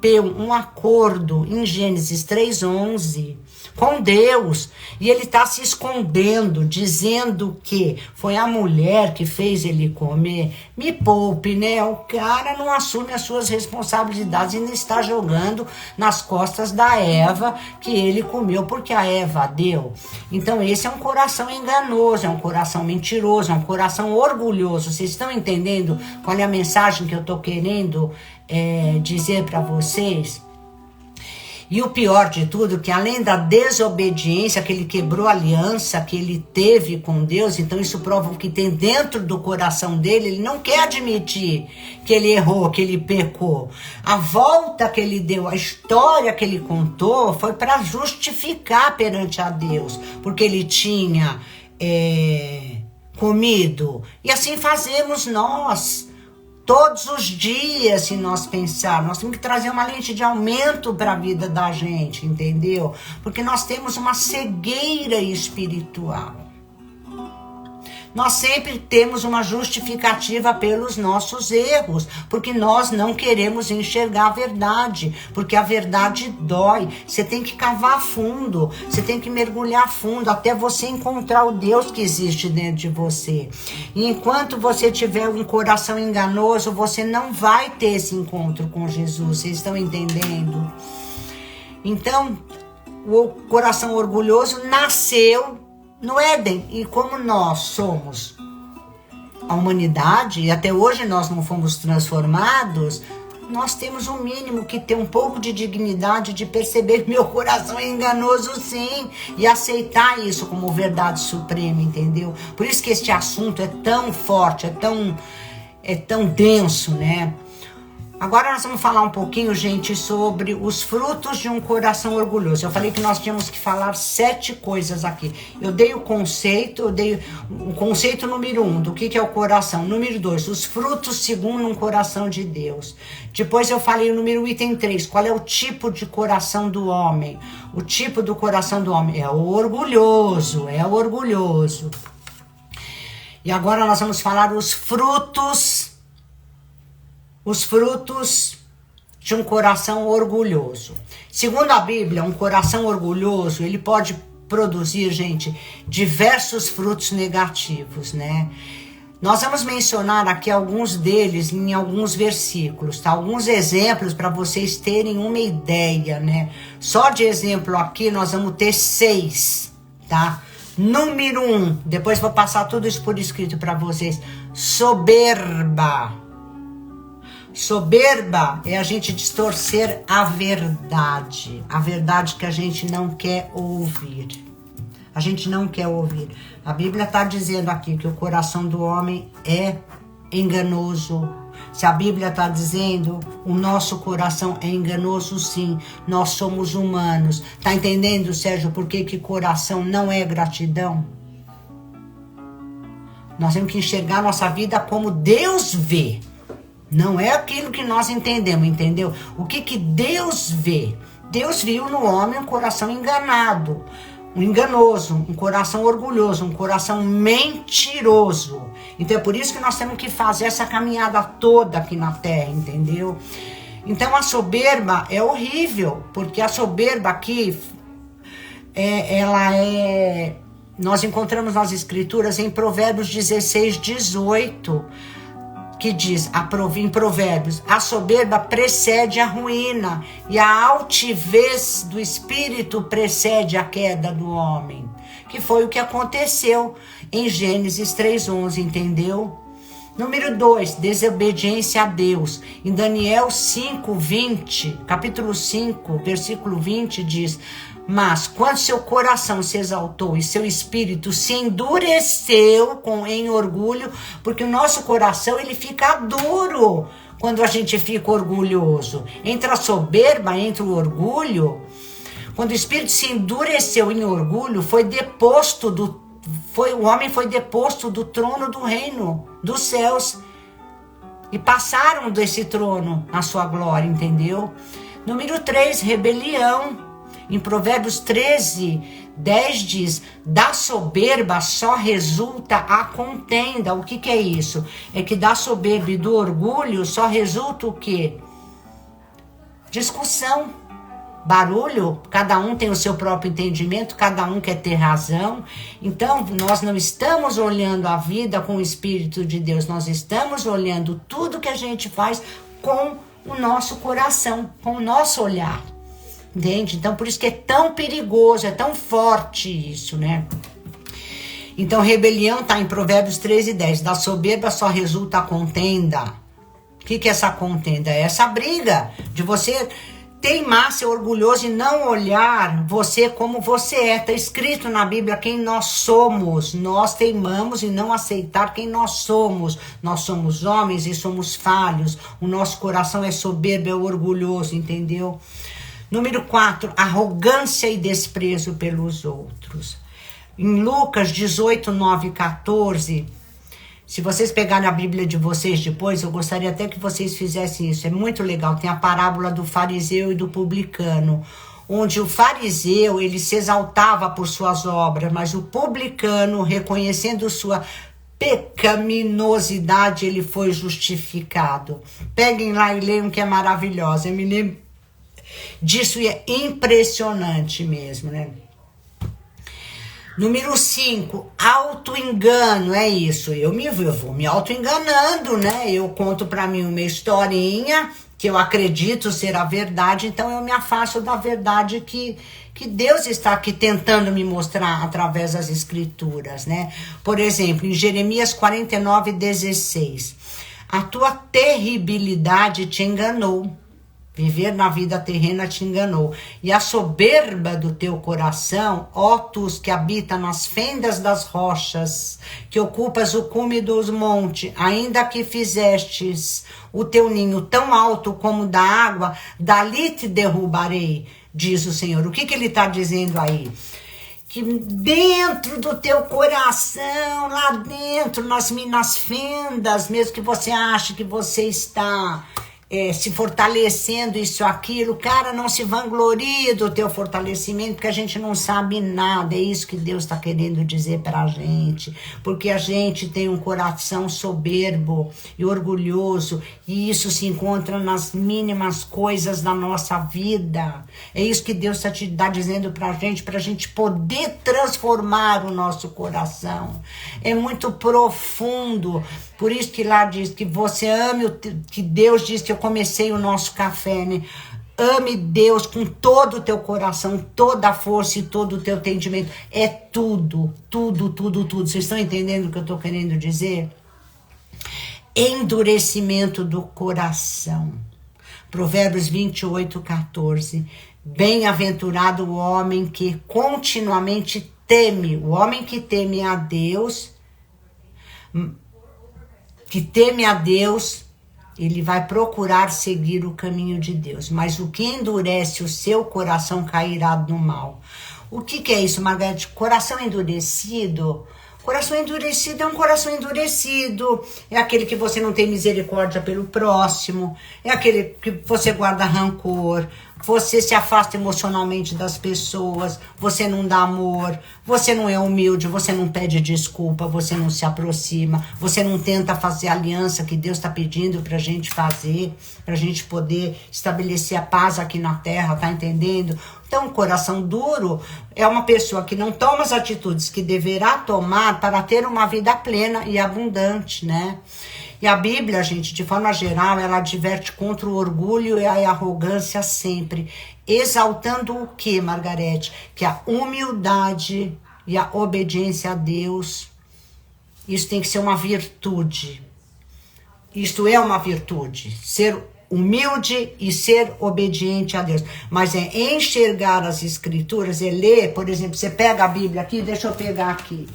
rompeu um acordo em Gênesis 3:11 com Deus, e ele está se escondendo, dizendo que foi a mulher que fez ele comer. Me poupe, né? O cara não assume as suas responsabilidades e ainda está jogando nas costas da Eva que ele comeu porque a Eva deu. Então esse é um coração enganoso, é um coração mentiroso, é um coração orgulhoso. Vocês estão entendendo qual é a mensagem que eu estou querendo dizer para vocês? E o pior de tudo, que além da desobediência, que ele quebrou a aliança que ele teve com Deus, então isso prova o que tem dentro do coração dele. Ele não quer admitir que ele errou, que ele pecou. A volta que ele deu, a história que ele contou, foi para justificar perante a Deus, porque ele tinha comido. E assim fazemos nós. Todos os dias, se nós pensarmos, nós temos que trazer uma lente de aumento para a vida da gente, entendeu? Porque nós temos uma cegueira espiritual. Nós sempre temos uma justificativa pelos nossos erros, porque nós não queremos enxergar a verdade, porque a verdade dói. Você tem que cavar fundo, você tem que mergulhar fundo até você encontrar o Deus que existe dentro de você. E enquanto você tiver um coração enganoso, você não vai ter esse encontro com Jesus. Vocês estão entendendo? Então, o coração orgulhoso nasceu no Éden, e como nós somos a humanidade, e até hoje nós não fomos transformados, nós temos o mínimo que ter um pouco de dignidade de perceber que meu coração é enganoso sim, e aceitar isso como verdade suprema, entendeu? Por isso que este assunto é tão forte, é tão denso, né? Agora nós vamos falar um pouquinho, gente, sobre os frutos de um coração orgulhoso. Eu falei que nós tínhamos que falar 7 coisas aqui. Eu dei o conceito número 1, do que é o coração. Número 2, os frutos segundo um coração de Deus. Depois eu falei o item 3, qual é o tipo de coração do homem. O tipo do coração do homem é o orgulhoso, E agora nós vamos falar os frutos de um coração orgulhoso. Segundo a Bíblia, um coração orgulhoso, ele pode produzir, gente, diversos frutos negativos, né? Nós vamos mencionar aqui alguns deles em alguns versículos, tá? Alguns exemplos para vocês terem uma ideia, né? Só de exemplo aqui nós vamos ter 6, tá? Número 1, depois vou passar tudo isso por escrito para vocês. Soberba. Soberba é a gente distorcer a verdade que a gente não quer ouvir. A gente não quer ouvir. A Bíblia está dizendo aqui que o coração do homem é enganoso. Se a Bíblia está dizendo o nosso coração é enganoso, sim, nós somos humanos. Tá entendendo, Sérgio, por que coração não é gratidão? Nós temos que enxergar nossa vida como Deus vê. Não é aquilo que nós entendemos, entendeu? O que Deus vê? Deus viu no homem um coração enganado, um enganoso, um coração orgulhoso, um coração mentiroso. Então é por isso que nós temos que fazer essa caminhada toda aqui na terra, entendeu? Então a soberba é horrível, porque a soberba aqui, nós encontramos nas escrituras em Provérbios 16:18, que diz em Provérbios: a soberba precede a ruína e a altivez do espírito precede a queda do homem. Que foi o que aconteceu em Gênesis 3:11, entendeu? Número 2, desobediência a Deus. Em Daniel 5:20, capítulo 5, versículo 20 diz: mas quando seu coração se exaltou e seu espírito se endureceu em orgulho, porque o nosso coração ele fica duro quando a gente fica orgulhoso. Entre a soberba, entre o orgulho, quando o espírito se endureceu em orgulho, o homem foi deposto do trono do reino dos céus e passaram desse trono na sua glória, entendeu? Número 3, rebelião. Em Provérbios 13:10 diz: da soberba só resulta a contenda. O que é isso? É que da soberba e do orgulho só resulta o quê? discussão, barulho, cada um tem o seu próprio entendimento, cada um quer ter razão. Então, nós não estamos olhando a vida com o Espírito de Deus, nós estamos olhando tudo que a gente faz com o nosso coração, com o nosso olhar. Entende? Então, por isso que é tão perigoso, é tão forte isso, né? Então, rebelião está em Provérbios 13:10. Da soberba só resulta a contenda. O que é essa contenda? É essa briga de você teimar, ser orgulhoso e não olhar você como você é. Está escrito na Bíblia quem nós somos. Nós teimamos em não aceitar quem nós somos. Nós somos homens e somos falhos. O nosso coração é soberbo, é orgulhoso, entendeu? Número 4, arrogância e desprezo pelos outros. Em Lucas 18, 9 e 14, se vocês pegarem a Bíblia de vocês depois, eu gostaria até que vocês fizessem isso. É muito legal. Tem a parábola do fariseu e do publicano, onde o fariseu, ele se exaltava por suas obras, mas o publicano, reconhecendo sua pecaminosidade, ele foi justificado. Peguem lá e leiam, que é maravilhosa. Eu me lembro disso e é impressionante mesmo, né? Número 5, auto-engano, é isso. Eu vou me auto-enganando, né? Eu conto pra mim uma historinha que eu acredito ser a verdade, então eu me afasto da verdade que Deus está aqui tentando me mostrar através das escrituras, né? Por exemplo, em Jeremias 49:16, a tua terribilidade te enganou. Viver na vida terrena te enganou. E a soberba do teu coração, ó tus que habita nas fendas das rochas, que ocupas o cume dos montes, ainda que fizestes o teu ninho tão alto como da água, dali te derrubarei, diz o Senhor. O que ele está dizendo aí? Que dentro do teu coração, lá dentro, nas fendas, mesmo que você ache que você está se fortalecendo, isso, aquilo, cara, não se vanglorie do teu fortalecimento, porque a gente não sabe nada. É isso que Deus está querendo dizer pra gente, porque a gente tem um coração soberbo e orgulhoso, e isso se encontra nas mínimas coisas da nossa vida. É isso que Deus está dizendo pra gente poder transformar o nosso coração. É muito profundo. Por isso que lá diz que você ame, que Deus diz que eu comecei o nosso café, né? Ame Deus com todo o teu coração, toda a força e todo o teu entendimento. É tudo, tudo, tudo, tudo. Vocês estão entendendo o que eu estou querendo dizer? Endurecimento do coração. Provérbios 28:14. Bem-aventurado o homem que continuamente teme. O homem que teme a Deus, ele vai procurar seguir o caminho de Deus. Mas o que endurece o seu coração cairá no mal. O que é isso, Margarete? Coração endurecido? Coração endurecido é um coração endurecido. É aquele que você não tem misericórdia pelo próximo. É aquele que você guarda rancor. Você se afasta emocionalmente das pessoas. Você não dá amor. Você não é humilde. Você não pede desculpa. Você não se aproxima. Você não tenta fazer a aliança que Deus está pedindo pra gente fazer. Pra gente poder estabelecer a paz aqui na terra. Tá entendendo? Então, coração duro é uma pessoa que não toma as atitudes que deverá tomar para ter uma vida plena e abundante, né? E a Bíblia, gente, de forma geral, ela adverte contra o orgulho e a arrogância sempre, exaltando o que, Margarete? Que a humildade e a obediência a Deus, isso tem que ser uma virtude. Isto é uma virtude, ser humilde e ser obediente a Deus. Mas é enxergar as escrituras, é ler, por exemplo, você pega a Bíblia aqui, deixa eu pegar aqui.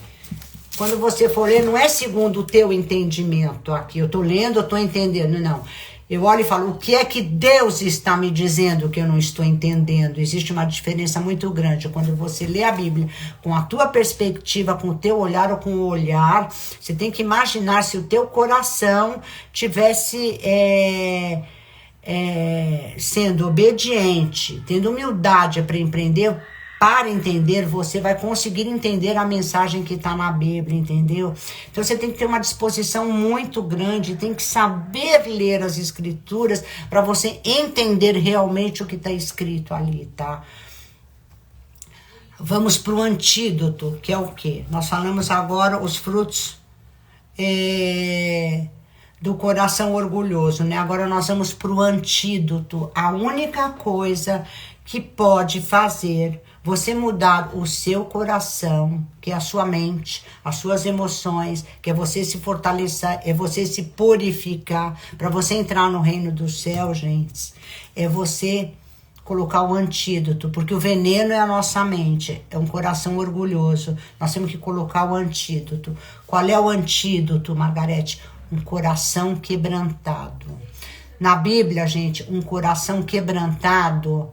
Quando você for ler, não é segundo o teu entendimento aqui. Eu tô lendo, eu tô entendendo, não. Eu olho e falo, o que é que Deus está me dizendo que eu não estou entendendo? Existe uma diferença muito grande. Quando você lê a Bíblia com a tua perspectiva, com o teu olhar ou com o olhar, você tem que imaginar se o teu coração tivesse sendo obediente, tendo humildade para empreender para entender, você vai conseguir entender a mensagem que está na Bíblia, entendeu? Então você tem que ter uma disposição muito grande, tem que saber ler as escrituras para você entender realmente o que está escrito ali, tá? Vamos para o antídoto, que é o quê? Nós falamos agora os frutos do coração orgulhoso, né? Agora nós vamos para o antídoto, a única coisa que pode fazer você mudar o seu coração, que é a sua mente, as suas emoções, que é você se fortalecer, é você se purificar, para você entrar no reino do céu, gente, é você colocar o antídoto, porque o veneno é a nossa mente, é um coração orgulhoso, nós temos que colocar o antídoto. Qual é o antídoto, Margarete? Um coração quebrantado. Na Bíblia, gente, um coração quebrantado,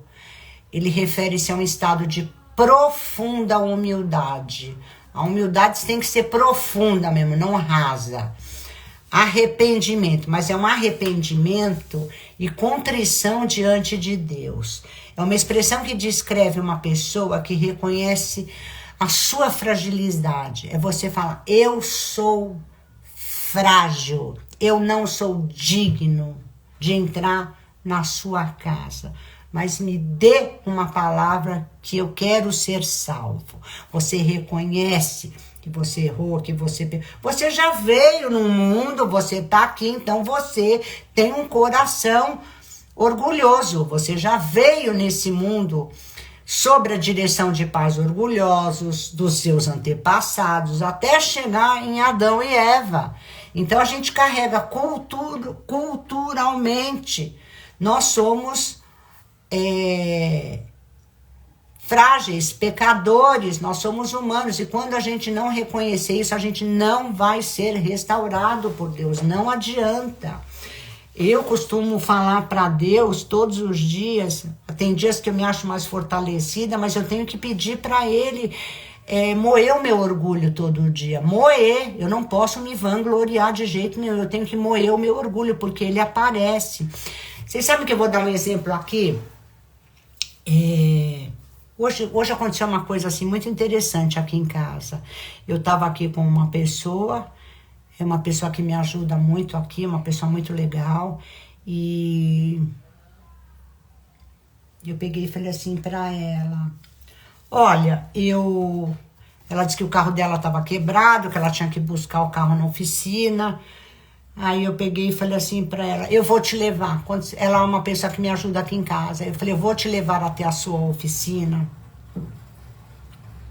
ele refere-se a um estado de profunda humildade. A humildade tem que ser profunda mesmo, não rasa. Arrependimento, mas é um arrependimento e contrição diante de Deus. É uma expressão que descreve uma pessoa que reconhece a sua fragilidade. É você falar, eu sou frágil, eu não sou digno de entrar na sua casa, mas me dê uma palavra que eu quero ser salvo. Você reconhece que você errou, que você já veio no mundo, você está aqui, então você tem um coração orgulhoso, você já veio nesse mundo sob a direção de pais orgulhosos, dos seus antepassados, até chegar em Adão e Eva. Então a gente carrega culturalmente, nós somos frágeis, pecadores, nós somos humanos, e quando a gente não reconhecer isso, a gente não vai ser restaurado por Deus, não adianta. Eu costumo falar para Deus todos os dias, tem dias que eu me acho mais fortalecida, mas eu tenho que pedir para Ele moer o meu orgulho todo dia, moer, eu não posso me vangloriar de jeito nenhum, eu tenho que moer o meu orgulho, porque ele aparece. Vocês sabem que eu vou dar um exemplo aqui? Hoje aconteceu uma coisa assim muito interessante aqui em casa. Eu estava aqui com uma pessoa, é uma pessoa que me ajuda muito aqui, uma pessoa muito legal, e eu peguei e falei assim para ela, olha, ela disse que o carro dela estava quebrado, que ela tinha que buscar o carro na oficina. Aí eu peguei e falei assim para ela, eu vou te levar. Ela é uma pessoa que me ajuda aqui em casa. Eu falei, eu vou te levar até a sua oficina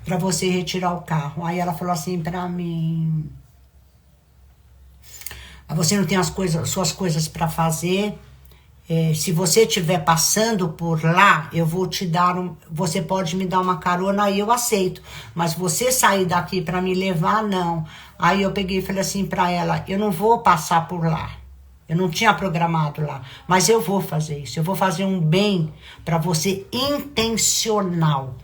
para você retirar o carro. Aí ela falou assim para mim, você não tem suas coisas para fazer? Se você estiver passando por lá, eu vou te dar você pode me dar uma carona, aí eu aceito. Mas você sair daqui para me levar, não. Aí eu peguei e falei assim para ela, eu não vou passar por lá. Eu não tinha programado lá, mas eu vou fazer isso. Eu vou fazer um bem para você intencional.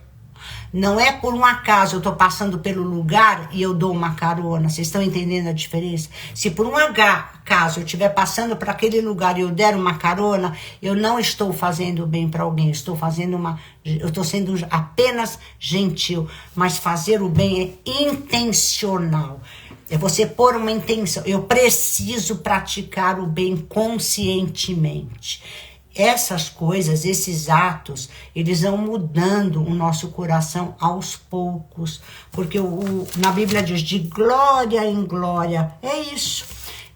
Não é por um acaso eu tô passando pelo lugar e eu dou uma carona. Vocês estão entendendo a diferença? Se por um acaso eu estiver passando para aquele lugar e eu der uma carona, eu não estou fazendo bem para alguém. Eu estou sendo apenas gentil. Mas fazer o bem é intencional. É você pôr uma intenção. Eu preciso praticar o bem conscientemente. Essas coisas, esses atos, eles vão mudando o nosso coração aos poucos. Porque na Bíblia diz, de glória em glória. É isso.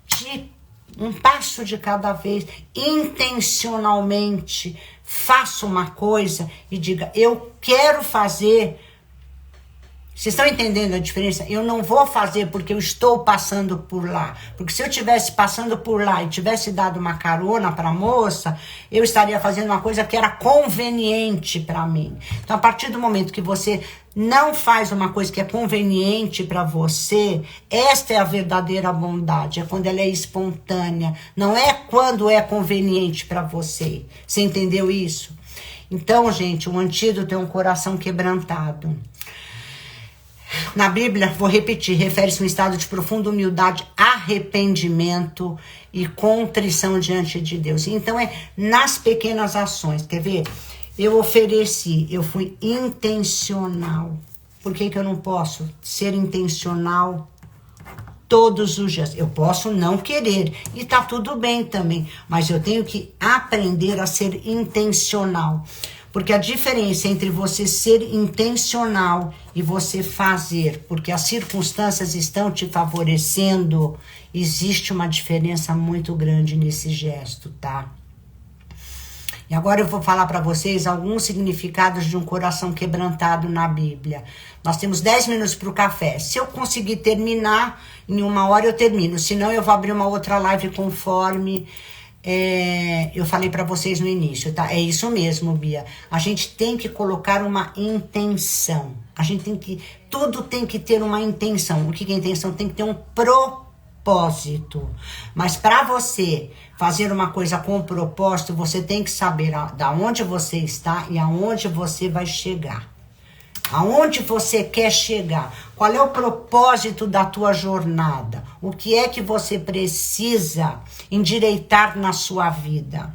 De um passo de cada vez, intencionalmente, faça uma coisa e diga, eu quero fazer. Vocês estão entendendo a diferença? Eu não vou fazer porque eu estou passando por lá. Porque se eu estivesse passando por lá e tivesse dado uma carona para a moça, eu estaria fazendo uma coisa que era conveniente para mim. Então, a partir do momento que você não faz uma coisa que é conveniente para você, esta é a verdadeira bondade. É quando ela é espontânea. Não é quando é conveniente para você. Você entendeu isso? Então, gente, o antídoto é um coração quebrantado. Na Bíblia, vou repetir, refere-se a um estado de profunda humildade, arrependimento e contrição diante de Deus. Então, é nas pequenas ações. Quer ver? Eu ofereci, eu fui intencional. Por que que eu não posso ser intencional todos os dias? Eu posso não querer e tá tudo bem também, mas eu tenho que aprender a ser intencional. Porque a diferença entre você ser intencional e você fazer, porque as circunstâncias estão te favorecendo, existe uma diferença muito grande nesse gesto, tá? E agora eu vou falar para vocês alguns significados de um coração quebrantado na Bíblia. Nós temos 10 minutos para o café. Se eu conseguir terminar, em 1 hora eu termino. Senão eu vou abrir uma outra live conforme eu falei para vocês no início, tá? É isso mesmo, Bia. A gente tem que colocar uma intenção. Tudo tem que ter uma intenção. O que é intenção? Tem que ter um propósito. Mas para você fazer uma coisa com propósito, você tem que saber da onde você está e aonde você vai chegar. Aonde você quer chegar? Qual é o propósito da tua jornada? O que é que você precisa endireitar na sua vida?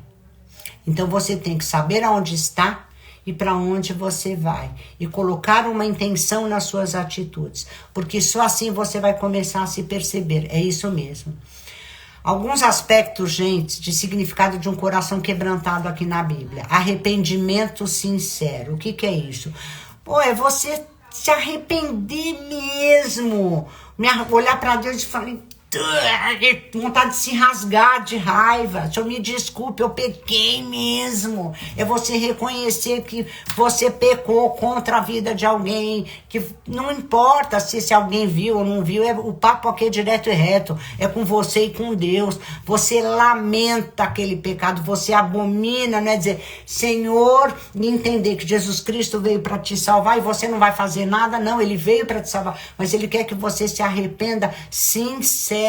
Então você tem que saber aonde está e para onde você vai. E colocar uma intenção nas suas atitudes. Porque só assim você vai começar a se perceber. É isso mesmo. Alguns aspectos, gente, de significado de um coração quebrantado aqui na Bíblia. Arrependimento sincero. O que é isso? Pô, é você se arrepender mesmo. Olhar para Deus e falar, vontade de se rasgar de raiva. Senhor, me desculpe, eu pequei mesmo. É você reconhecer que você pecou contra a vida de alguém, que não importa se alguém viu ou não viu, o papo aqui é direto e reto, é com você e com Deus. Você lamenta aquele pecado, você abomina, não é dizer, Senhor, e entender que Jesus Cristo veio para te salvar e você não vai fazer nada, não, ele veio para te salvar, mas ele quer que você se arrependa sinceramente.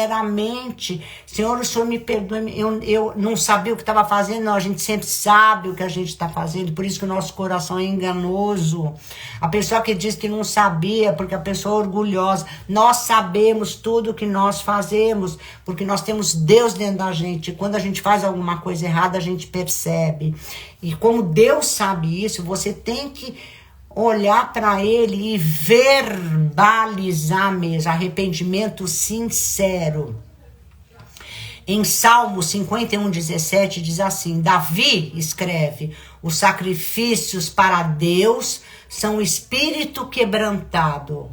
Senhor, o Senhor me perdoe, eu não sabia o que estava fazendo. Não, a gente sempre sabe o que a gente está fazendo, por isso que o nosso coração é enganoso. A pessoa que diz que não sabia, porque a pessoa é orgulhosa. Nós sabemos tudo o que nós fazemos, porque nós temos Deus dentro da gente. Quando a gente faz alguma coisa errada, a gente percebe. E como Deus sabe isso, você tem que olhar para ele e verbalizar mesmo, arrependimento sincero. Em Salmo 51:17 diz assim, Davi escreve, os sacrifícios para Deus são espírito quebrantado.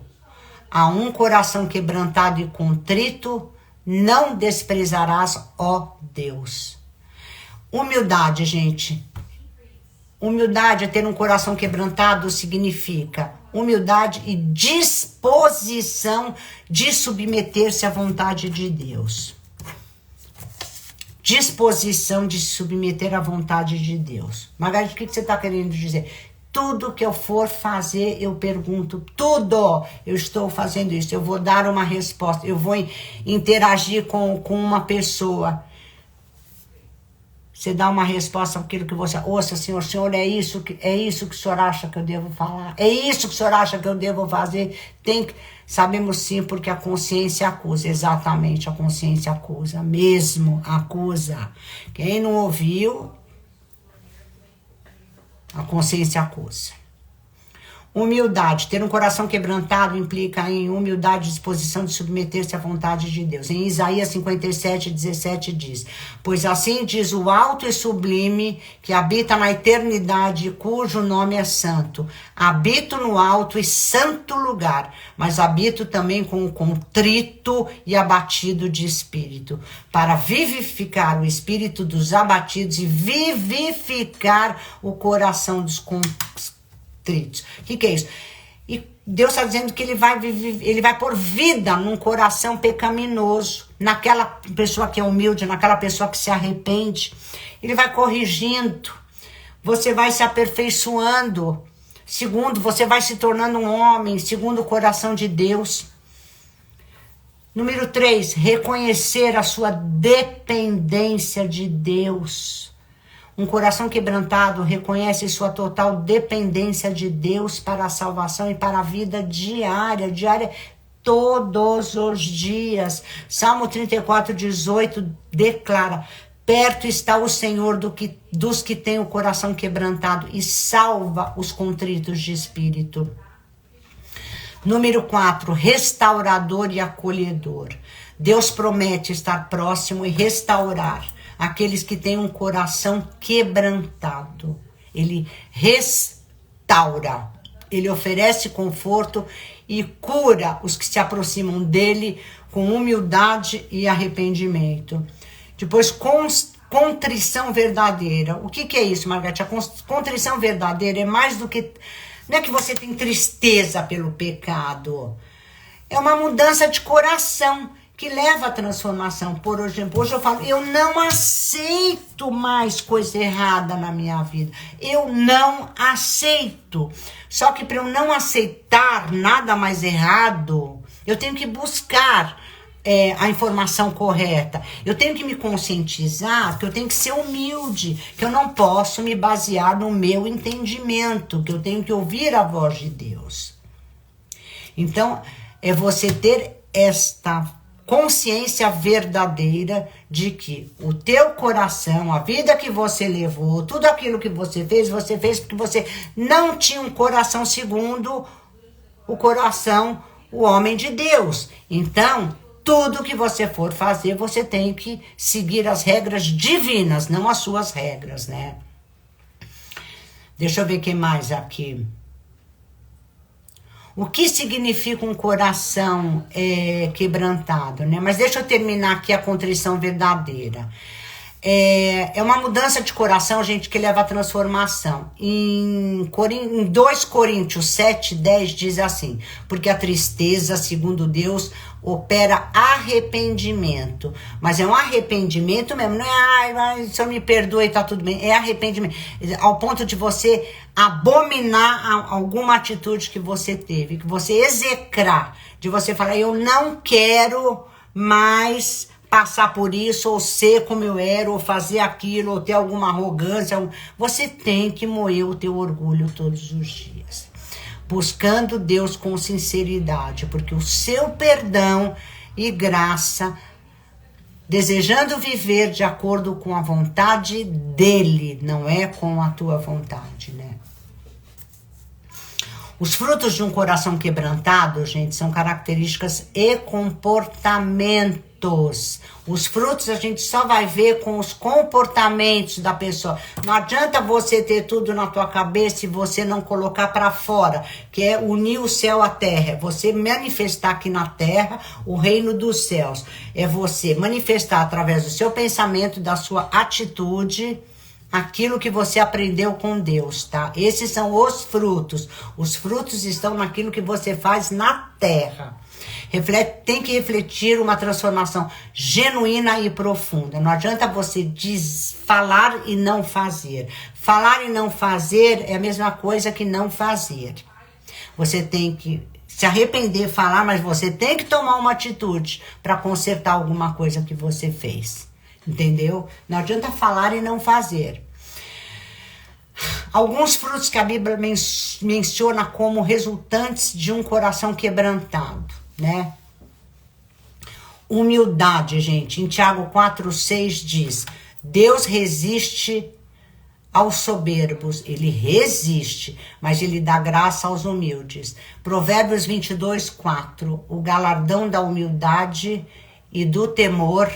A um coração quebrantado e contrito não desprezarás, ó Deus. Humildade, gente. Humildade é ter um coração quebrantado, significa humildade e disposição de submeter-se à vontade de Deus. Disposição de se submeter à vontade de Deus. Margarida, o que você está querendo dizer? Tudo que eu for fazer, eu pergunto, tudo, eu estou fazendo isso, eu vou dar uma resposta, eu vou interagir com uma pessoa. Você dá uma resposta àquilo que você... Ouça, Senhor, é isso que o Senhor acha que eu devo falar? É isso que o Senhor acha que eu devo fazer? Sabemos sim, porque a consciência acusa. Exatamente, a consciência acusa. Mesmo acusa. Quem não ouviu, a consciência acusa. Humildade. Ter um coração quebrantado implica em humildade e disposição de submeter-se à vontade de Deus. Em Isaías 57:17 diz, pois assim diz o alto e sublime que habita na eternidade, cujo nome é santo. Habito no alto e santo lugar, mas habito também com o contrito e abatido de espírito, para vivificar o espírito dos abatidos e vivificar o coração dos contritos. O que é isso? E Deus está dizendo que ele vai pôr vida num coração pecaminoso, naquela pessoa que é humilde, naquela pessoa que se arrepende. Ele vai corrigindo, você vai se aperfeiçoando, segundo, você vai se tornando um homem, segundo o coração de Deus. Número 3, reconhecer a sua dependência de Deus. Um coração quebrantado reconhece sua total dependência de Deus para a salvação e para a vida diária todos os dias. Salmo 34:18 declara, Perto está o Senhor dos que têm o coração quebrantado e salva os contritos de espírito. Número 4, restaurador e acolhedor. Deus promete estar próximo e restaurar aqueles que têm um coração quebrantado. Ele restaura, ele oferece conforto e cura os que se aproximam dele com humildade e arrependimento. Depois, contrição verdadeira. O que é isso, Margarete? A contrição verdadeira é mais do que... Não é que você tem tristeza pelo pecado. É uma mudança de coração que leva à transformação. Por exemplo, hoje eu falo, eu não aceito mais coisa errada na minha vida. Eu não aceito. Só que para eu não aceitar nada mais errado, eu tenho que buscar a informação correta. Eu tenho que me conscientizar que eu tenho que ser humilde, que eu não posso me basear no meu entendimento, que eu tenho que ouvir a voz de Deus. Então, é você ter esta consciência verdadeira de que o teu coração, a vida que você levou, tudo aquilo que você fez porque você não tinha um coração segundo o coração, o homem de Deus. Então, tudo que você for fazer, você tem que seguir as regras divinas, não as suas regras, né? Deixa eu ver o que mais aqui. O que significa um coração quebrantado, né? Mas deixa eu terminar aqui a contrição verdadeira. É uma mudança de coração, gente, que leva à transformação. Em 2 Coríntios 7:10 diz assim: porque a tristeza, segundo Deus, opera arrependimento. Mas é um arrependimento mesmo, não é, ai, se eu me perdoe, tá tudo bem. É arrependimento, ao ponto de você abominar alguma atitude que você teve, que você execrar, de você falar, eu não quero mais passar por isso, ou ser como eu era, ou fazer aquilo, ou ter alguma arrogância. Você tem que moer o teu orgulho todos os dias, buscando Deus com sinceridade, porque o seu perdão e graça, desejando viver de acordo com a vontade dele, não é com a tua vontade, né? Os frutos de um coração quebrantado, gente, são características e comportamentos. Os frutos a gente só vai ver com os comportamentos da pessoa. Não adianta você ter tudo na tua cabeça e você não colocar para fora, que é unir o céu à terra. É você manifestar aqui na terra o reino dos céus. É você manifestar através do seu pensamento, da sua atitude, aquilo que você aprendeu com Deus, tá? Esses são os frutos. Os frutos estão naquilo que você faz na terra. Tem que refletir uma transformação genuína e profunda. Não adianta você falar e não fazer. Falar e não fazer é a mesma coisa que não fazer. Você tem que se arrepender, falar, mas você tem que tomar uma atitude para consertar alguma coisa que você fez. Entendeu? Não adianta falar e não fazer. Alguns frutos que a Bíblia menciona como resultantes de um coração quebrantado, né? Humildade, gente. Em Tiago 4:6 diz: Deus resiste aos soberbos. Ele resiste, mas ele dá graça aos humildes. Provérbios 22:4. O galardão da humildade e do temor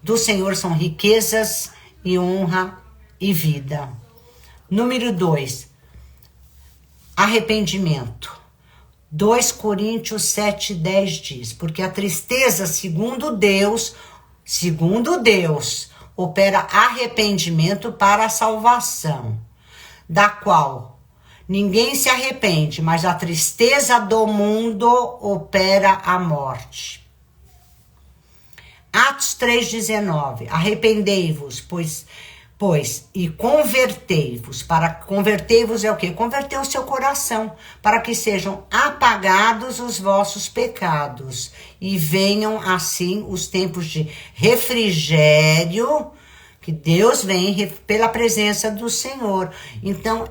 do Senhor são riquezas e honra e vida. Número 2, arrependimento. 2 Coríntios 7:10 diz, porque a tristeza, segundo Deus, opera arrependimento para a salvação, da qual ninguém se arrepende, mas a tristeza do mundo opera a morte. Atos 3:19, arrependei-vos, pois e convertei-vos. Para convertei-vos é o quê? Converter o seu coração, para que sejam apagados os vossos pecados e venham assim os tempos de refrigério, que Deus vem pela presença do Senhor. Então,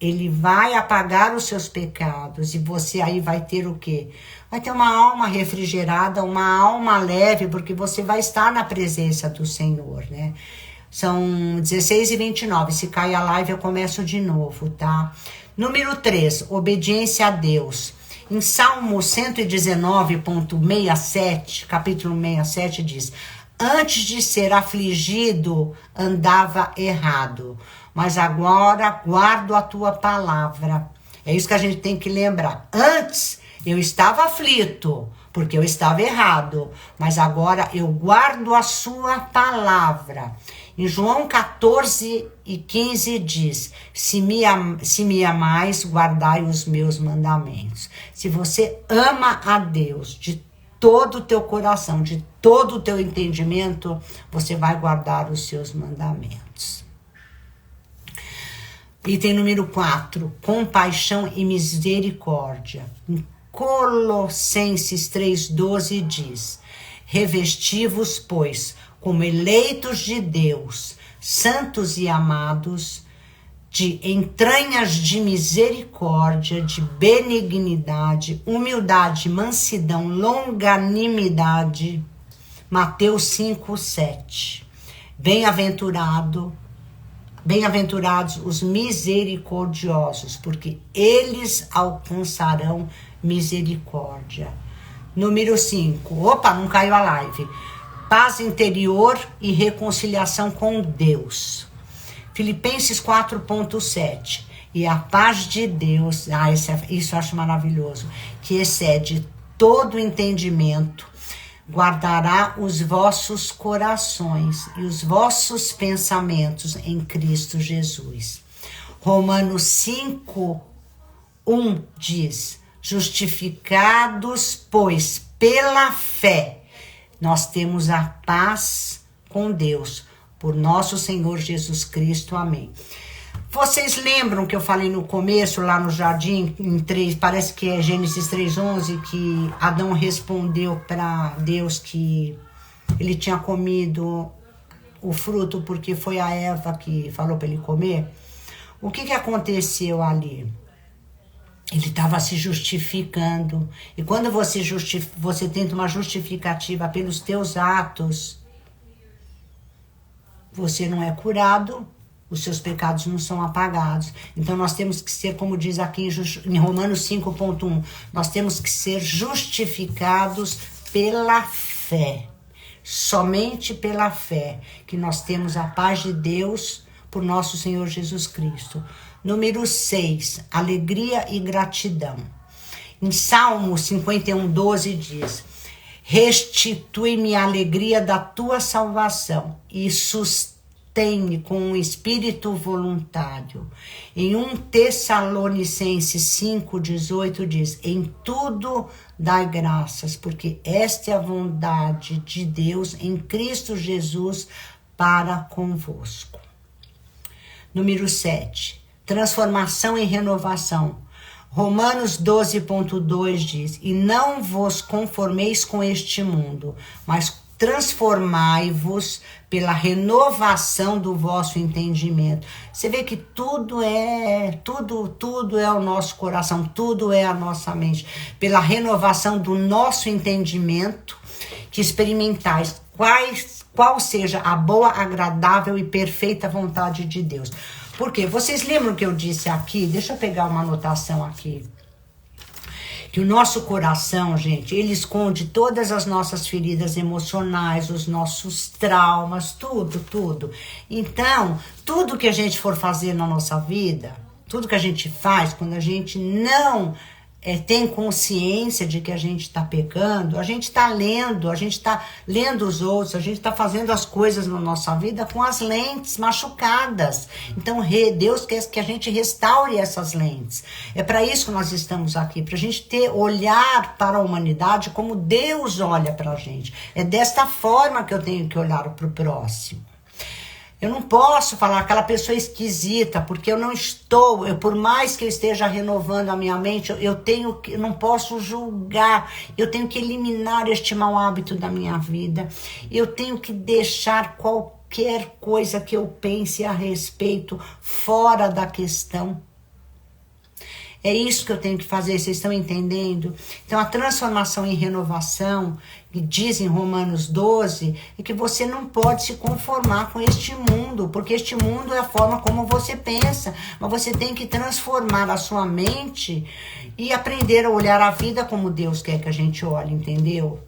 Ele vai apagar os seus pecados e você aí vai ter o quê? Vai ter uma alma refrigerada, uma alma leve, porque você vai estar na presença do Senhor, né? São 16h29. Se cai a live, eu começo de novo, tá? Número 3, obediência a Deus. Em Salmo 119.67, capítulo 67, diz: antes de ser afligido, andava errado, mas agora guardo a tua palavra. É isso que a gente tem que lembrar. Antes eu estava aflito, porque eu estava errado, mas agora eu guardo a sua palavra. Em João 14:15 diz: se me amais, guardai os meus mandamentos. Se você ama a Deus de todo o teu coração, de todo o teu entendimento, você vai guardar os seus mandamentos. Item número 4, compaixão e misericórdia. Em Colossenses 3:12 diz: revesti-vos, pois, como eleitos de Deus, santos e amados, de entranhas de misericórdia, de benignidade, humildade, mansidão, longanimidade. Mateus 5:7. Bem-aventurados os misericordiosos, porque eles alcançarão misericórdia. Número 5. Opa, não caiu a live. Paz interior e reconciliação com Deus. Filipenses 4:7. E a paz de Deus, isso eu acho maravilhoso, que excede todo entendimento, guardará os vossos corações e os vossos pensamentos em Cristo Jesus. Romanos 5:1 diz: justificados, pois, pela fé, nós temos a paz com Deus, por nosso Senhor Jesus Cristo. Amém. Vocês lembram que eu falei no começo, lá no jardim, parece que é Gênesis 3:11, que Adão respondeu para Deus que ele tinha comido o fruto porque foi a Eva que falou para ele comer? O que aconteceu ali? Ele estava se justificando. E quando você tenta uma justificativa pelos teus atos, você não é curado, os seus pecados não são apagados. Então nós temos que ser, como diz aqui em Romanos 5:1, nós temos que ser justificados pela fé. Somente pela fé que nós temos a paz de Deus por nosso Senhor Jesus Cristo. Número 6, alegria e gratidão. Em Salmo 51:12 diz: restitui-me a alegria da tua salvação e sustém-me com um espírito voluntário. Em 1 Tessalonicenses 5:18 diz: em tudo dai graças, porque esta é a vontade de Deus em Cristo Jesus para convosco. Número 7, transformação e renovação. Romanos 12:2 diz: e não vos conformeis com este mundo, mas transformai-vos pela renovação do vosso entendimento. Você vê que tudo é o nosso coração, tudo é a nossa mente. Pela renovação do nosso entendimento, que experimentais qual seja a boa, agradável e perfeita vontade de Deus. Por quê? Vocês lembram que eu disse aqui? Deixa eu pegar uma anotação aqui. Que o nosso coração, gente, ele esconde todas as nossas feridas emocionais, os nossos traumas, tudo. Então, tudo que a gente for fazer na nossa vida, tudo que a gente faz, quando a gente não tem consciência de que a gente está pecando, a gente está lendo os outros, a gente está fazendo as coisas na nossa vida com as lentes machucadas. Então Deus quer que a gente restaure essas lentes. É para isso que nós estamos aqui, para a gente olhar para a humanidade como Deus olha para a gente. É desta forma que eu tenho que olhar para o próximo. Eu não posso falar aquela pessoa esquisita, porque eu não estou, por mais que eu esteja renovando a minha mente, eu não posso julgar, eu tenho que eliminar este mau hábito da minha vida, eu tenho que deixar qualquer coisa que eu pense a respeito fora da questão. É isso que eu tenho que fazer, vocês estão entendendo? Então a transformação em renovação, que diz em Romanos 12, é que você não pode se conformar com este mundo, porque este mundo é a forma como você pensa, mas você tem que transformar a sua mente e aprender a olhar a vida como Deus quer que a gente olhe, entendeu?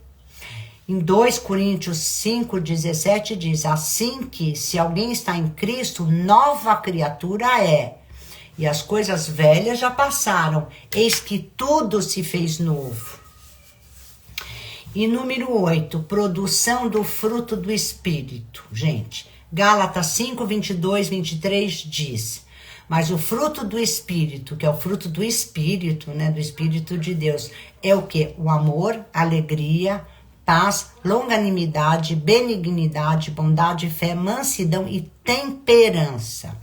Em 2 Coríntios 5,17 diz, assim que se alguém está em Cristo, nova criatura é. E as coisas velhas já passaram, eis que tudo se fez novo. E número 8, produção do fruto do Espírito. Gente, Gálatas 5, 22, 23 diz, mas o fruto do Espírito, que é o fruto do Espírito, né, do Espírito de Deus, é o quê? O amor, alegria, paz, longanimidade, benignidade, bondade, fé, mansidão e temperança.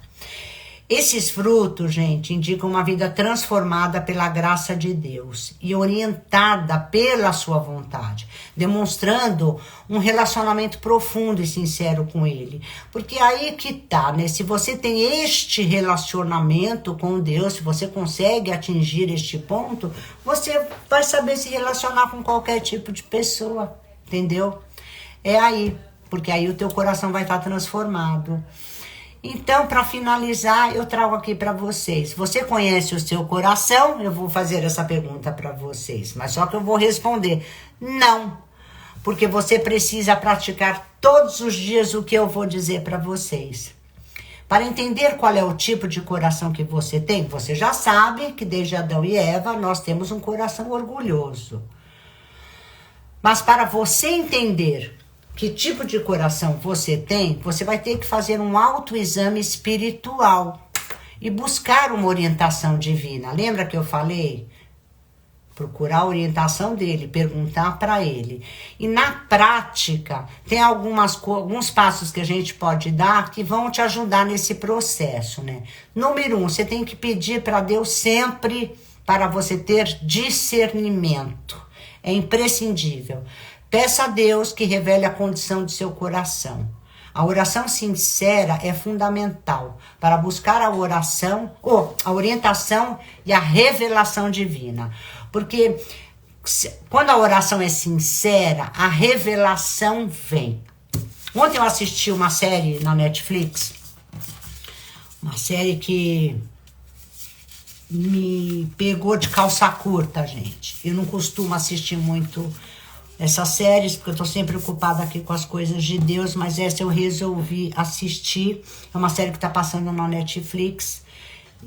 Esses frutos, gente, indicam uma vida transformada pela graça de Deus e orientada pela sua vontade, demonstrando um relacionamento profundo e sincero com Ele. Porque aí que tá, né? Se você tem este relacionamento com Deus, se você consegue atingir este ponto, você vai saber se relacionar com qualquer tipo de pessoa, entendeu? É aí, porque aí o teu coração vai estar transformado. Então, para finalizar, eu trago aqui para vocês. Você conhece o seu coração? Eu vou fazer essa pergunta para vocês, mas só que eu vou responder não, porque você precisa praticar todos os dias o que eu vou dizer para vocês. Para entender qual é o tipo de coração que você tem, você já sabe que desde Adão e Eva nós temos um coração orgulhoso. Mas para você entender que tipo de coração você tem, você vai ter que fazer um autoexame espiritual e buscar uma orientação divina. Lembra que eu falei? Procurar a orientação dele, perguntar para ele. E na prática, tem alguns passos que a gente pode dar que vão te ajudar nesse processo, né? Número 1, você tem que pedir para Deus sempre para você ter discernimento. É imprescindível. Peça a Deus que revele a condição de seu coração. A oração sincera é fundamental para buscar a orientação e a revelação divina. Porque quando a oração é sincera, a revelação vem. Ontem eu assisti uma série na Netflix, uma série que me pegou de calça curta, gente. Eu não costumo assistir muito essas séries, porque eu tô sempre ocupada aqui com as coisas de Deus, mas essa eu resolvi assistir. É uma série que tá passando na Netflix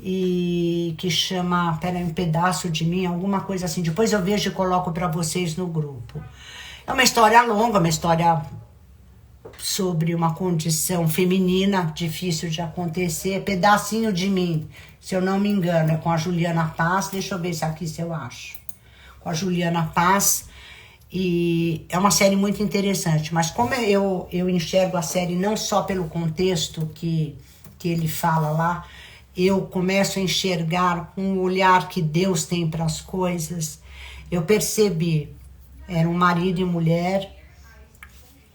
e que chama, peraí, um pedaço de mim, alguma coisa assim. Depois eu vejo e coloco para vocês no grupo. É uma história longa, uma história sobre uma condição feminina difícil de acontecer, pedacinho de mim, se eu não me engano, é com a Juliana Paz. Deixa eu ver se aqui se eu acho. Com a Juliana Paz. E é uma série muito interessante, mas como eu enxergo a série não só pelo contexto que ele fala lá, eu começo a enxergar um olhar que Deus tem para as coisas. Eu percebi, era um marido e mulher,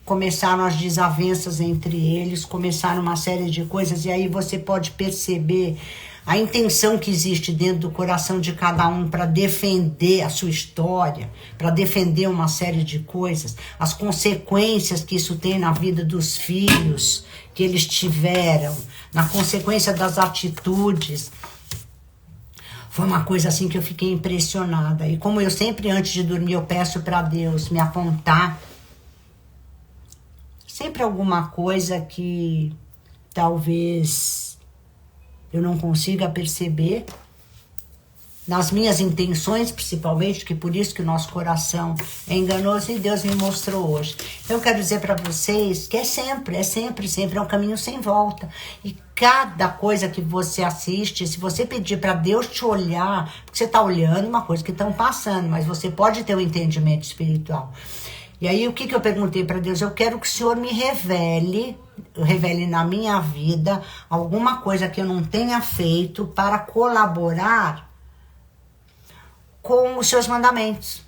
começaram as desavenças entre eles, começaram uma série de coisas, e aí você pode perceber a intenção que existe dentro do coração de cada um para defender a sua história, para defender uma série de coisas, as consequências que isso tem na vida dos filhos que eles tiveram, na consequência das atitudes. Foi uma coisa assim que eu fiquei impressionada. E como eu sempre, antes de dormir, eu peço para Deus me apontar sempre alguma coisa que talvez eu não consiga perceber, nas minhas intenções principalmente, que por isso que o nosso coração é enganoso, e Deus me mostrou hoje. Eu quero dizer para vocês que é sempre um caminho sem volta. E cada coisa que você assiste, se você pedir para Deus te olhar, porque você está olhando uma coisa que estão passando, mas você pode ter um entendimento espiritual. E aí o que eu perguntei para Deus? Eu quero que o Senhor me revele na minha vida alguma coisa que eu não tenha feito para colaborar com os seus mandamentos.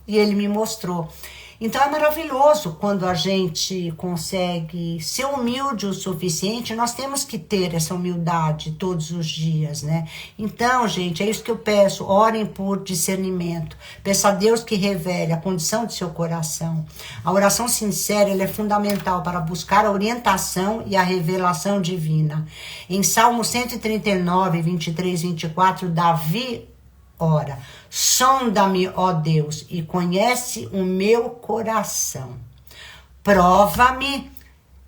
E ele me mostrou. Então é maravilhoso quando a gente consegue ser humilde o suficiente. Nós temos que ter essa humildade todos os dias, né? Então, gente, é isso que eu peço. Orem por discernimento. Peça a Deus que revele a condição de seu coração. A oração sincera, ela é fundamental para buscar a orientação e a revelação divina. Em Salmo 139, 23, 24, Davi ora: sonda-me, ó Deus, e conhece o meu coração. Prova-me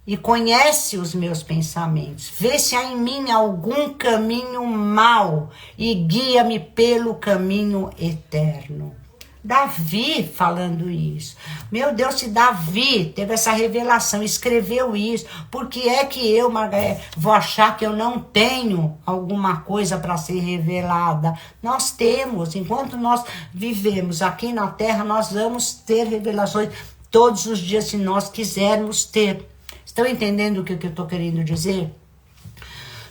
e conhece os meus pensamentos. Vê se há em mim algum caminho mau e guia-me pelo caminho eterno. Davi falando isso. Meu Deus, se Davi teve essa revelação, escreveu isso, por que é que eu, Margareth, vou achar que eu não tenho alguma coisa para ser revelada? Nós temos, enquanto nós vivemos aqui na terra, nós vamos ter revelações todos os dias se nós quisermos ter. Estão entendendo o que eu estou querendo dizer?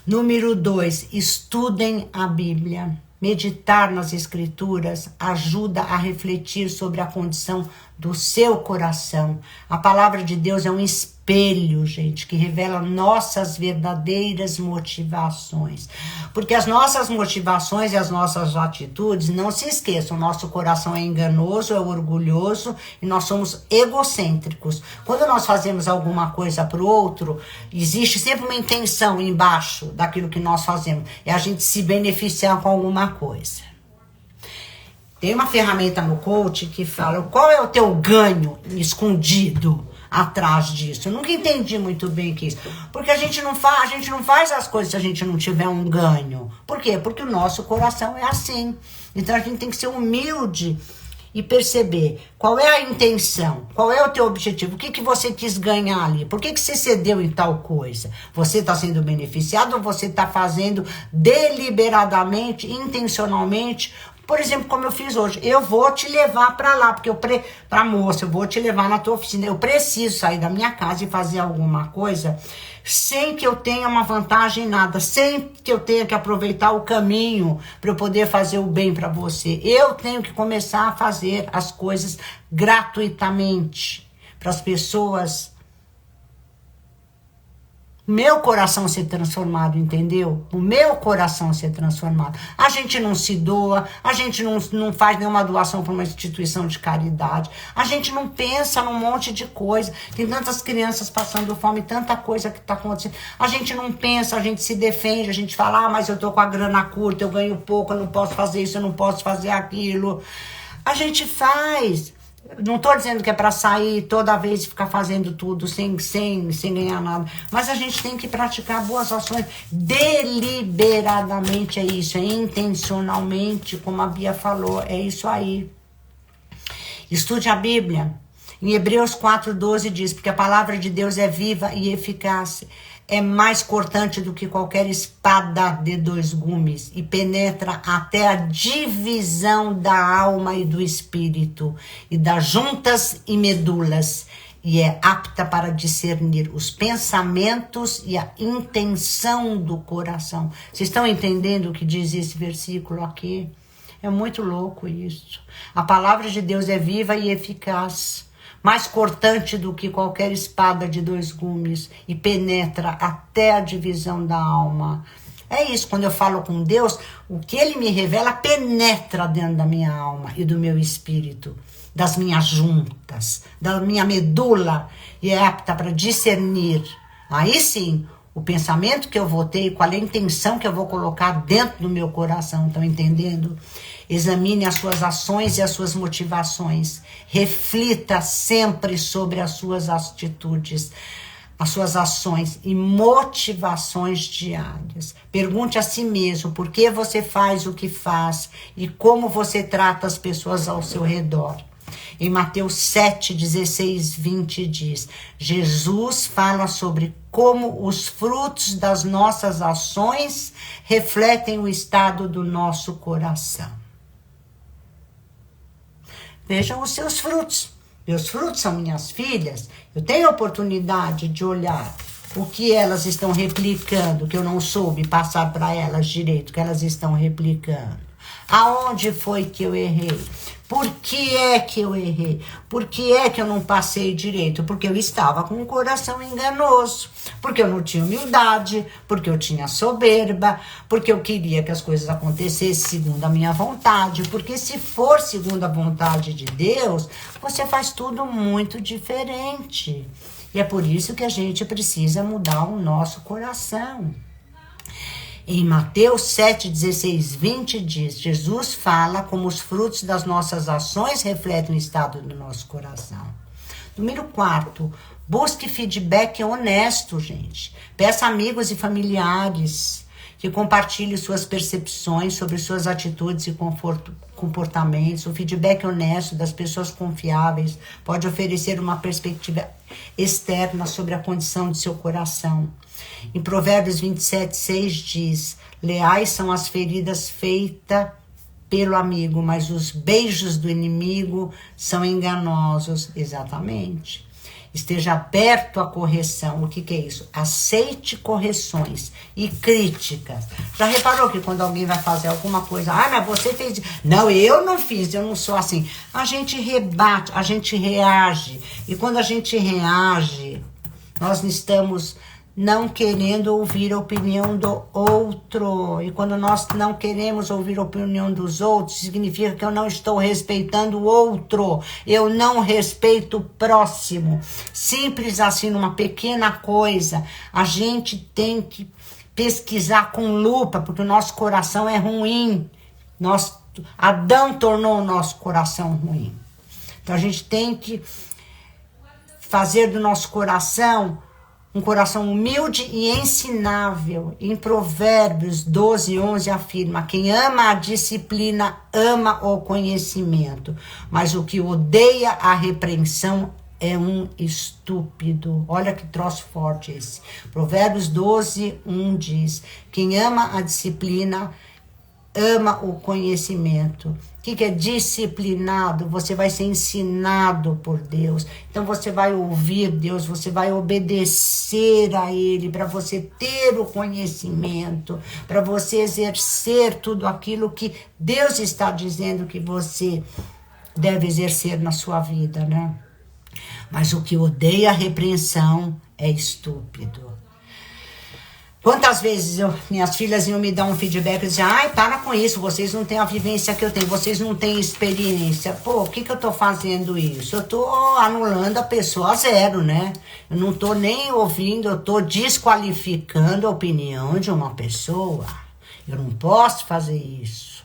Número 2, estudem a Bíblia. Meditar nas Escrituras ajuda a refletir sobre a condição do seu coração. A palavra de Deus é um espelho, gente, que revela nossas verdadeiras motivações. Porque as nossas motivações e as nossas atitudes, não se esqueçam, nosso coração é enganoso, é orgulhoso e nós somos egocêntricos. Quando nós fazemos alguma coisa para o outro, existe sempre uma intenção embaixo daquilo que nós fazemos. É a gente se beneficiar com alguma coisa. Tem uma ferramenta no coach que fala qual é o teu ganho escondido atrás disso. Eu nunca entendi muito bem o que é isso. Porque a gente não faz as coisas se a gente não tiver um ganho. Por quê? Porque o nosso coração é assim. Então a gente tem que ser humilde e perceber qual é a intenção, qual é o teu objetivo, o que você quis ganhar ali, por que você cedeu em tal coisa. Você está sendo beneficiado ou você está fazendo deliberadamente, intencionalmente? Por exemplo, como eu fiz hoje, eu vou te levar para lá, porque pra moça, eu vou te levar na tua oficina. Eu preciso sair da minha casa e fazer alguma coisa sem que eu tenha uma vantagem em nada, sem que eu tenha que aproveitar o caminho para eu poder fazer o bem para você. Eu tenho que começar a fazer as coisas gratuitamente para as pessoas. Meu coração ser transformado, entendeu? O meu coração ser transformado. A gente não se doa, a gente não faz nenhuma doação para uma instituição de caridade, a gente não pensa num monte de coisa. Tem tantas crianças passando fome, tanta coisa que está acontecendo. A gente não pensa, a gente se defende, a gente fala, mas eu tô com a grana curta, eu ganho pouco, eu não posso fazer isso, eu não posso fazer aquilo. A gente faz. Não estou dizendo que é para sair toda vez e ficar fazendo tudo sem ganhar nada. Mas a gente tem que praticar boas ações deliberadamente, é isso. É intencionalmente, como a Bia falou, é isso aí. Estude a Bíblia. Em Hebreus 4:12 diz, porque a palavra de Deus é viva e eficaz. É mais cortante do que qualquer espada de 2 gumes e penetra até a divisão da alma e do espírito e das juntas e medulas e é apta para discernir os pensamentos e a intenção do coração. Vocês estão entendendo o que diz esse versículo aqui? É muito louco isso. A palavra de Deus é viva e eficaz, mais cortante do que qualquer espada de 2 gumes e penetra até a divisão da alma. É isso, quando eu falo com Deus, o que Ele me revela penetra dentro da minha alma e do meu espírito, das minhas juntas, da minha medula, e é apta para discernir. Aí sim, o pensamento que eu vou ter e qual é a intenção que eu vou colocar dentro do meu coração, estão entendendo? Examine as suas ações e as suas motivações. Reflita sempre sobre as suas atitudes, as suas ações e motivações diárias. Pergunte a si mesmo por que você faz o que faz e como você trata as pessoas ao seu redor. Em Mateus 7, 16, 20 diz, Jesus fala sobre como os frutos das nossas ações refletem o estado do nosso coração. Vejam os seus frutos. Meus frutos são minhas filhas. Eu tenho a oportunidade de olhar o que elas estão replicando, que eu não soube passar para elas direito, que elas estão replicando. Aonde foi que eu errei? Por que é que eu errei? Por que é que eu não passei direito? Porque eu estava com um coração enganoso, porque eu não tinha humildade, porque eu tinha soberba, porque eu queria que as coisas acontecessem segundo a minha vontade, porque se for segundo a vontade de Deus, você faz tudo muito diferente. E é por isso que a gente precisa mudar o nosso coração. Em Mateus 7, 16, 20 diz, Jesus fala como os frutos das nossas ações refletem o estado do nosso coração. Número 4, busque feedback honesto, gente. Peça amigos e familiares que compartilhem suas percepções sobre suas atitudes e comportamentos. O feedback honesto das pessoas confiáveis pode oferecer uma perspectiva externa sobre a condição de seu coração. Em Provérbios 27, 6 diz, leais são as feridas feitas pelo amigo, mas os beijos do inimigo são enganosos. Exatamente. Esteja aberto à correção. O que é isso? Aceite correções e críticas. Já reparou que quando alguém vai fazer alguma coisa, mas você fez... Não, eu não fiz, eu não sou assim. A gente rebate, a gente reage. E quando a gente reage, nós estamos não querendo ouvir a opinião do outro. E quando nós não queremos ouvir a opinião dos outros, significa que eu não estou respeitando o outro. Eu não respeito o próximo. Simples assim, numa pequena coisa. A gente tem que pesquisar com lupa, porque o nosso coração é ruim. Adão tornou o nosso coração ruim. Então a gente tem que fazer do nosso coração um coração humilde e ensinável. Em Provérbios 12, 11 afirma, quem ama a disciplina ama o conhecimento, mas o que odeia a repreensão é um estúpido. Olha que troço forte esse. Provérbios 12, 1 diz, quem ama a disciplina ama o conhecimento. O que é disciplinado? Você vai ser ensinado por Deus. Então você vai ouvir Deus, você vai obedecer a Ele para você ter o conhecimento, para você exercer tudo aquilo que Deus está dizendo que você deve exercer na sua vida, né? Mas o que odeia a repreensão é estúpido. Quantas vezes minhas filhas iam me dar um feedback e diziam, para com isso, vocês não têm a vivência que eu tenho, vocês não têm experiência. Pô, o que eu tô fazendo isso? Eu tô anulando a pessoa a zero, né? Eu não tô nem ouvindo, eu tô desqualificando a opinião de uma pessoa. Eu não posso fazer isso.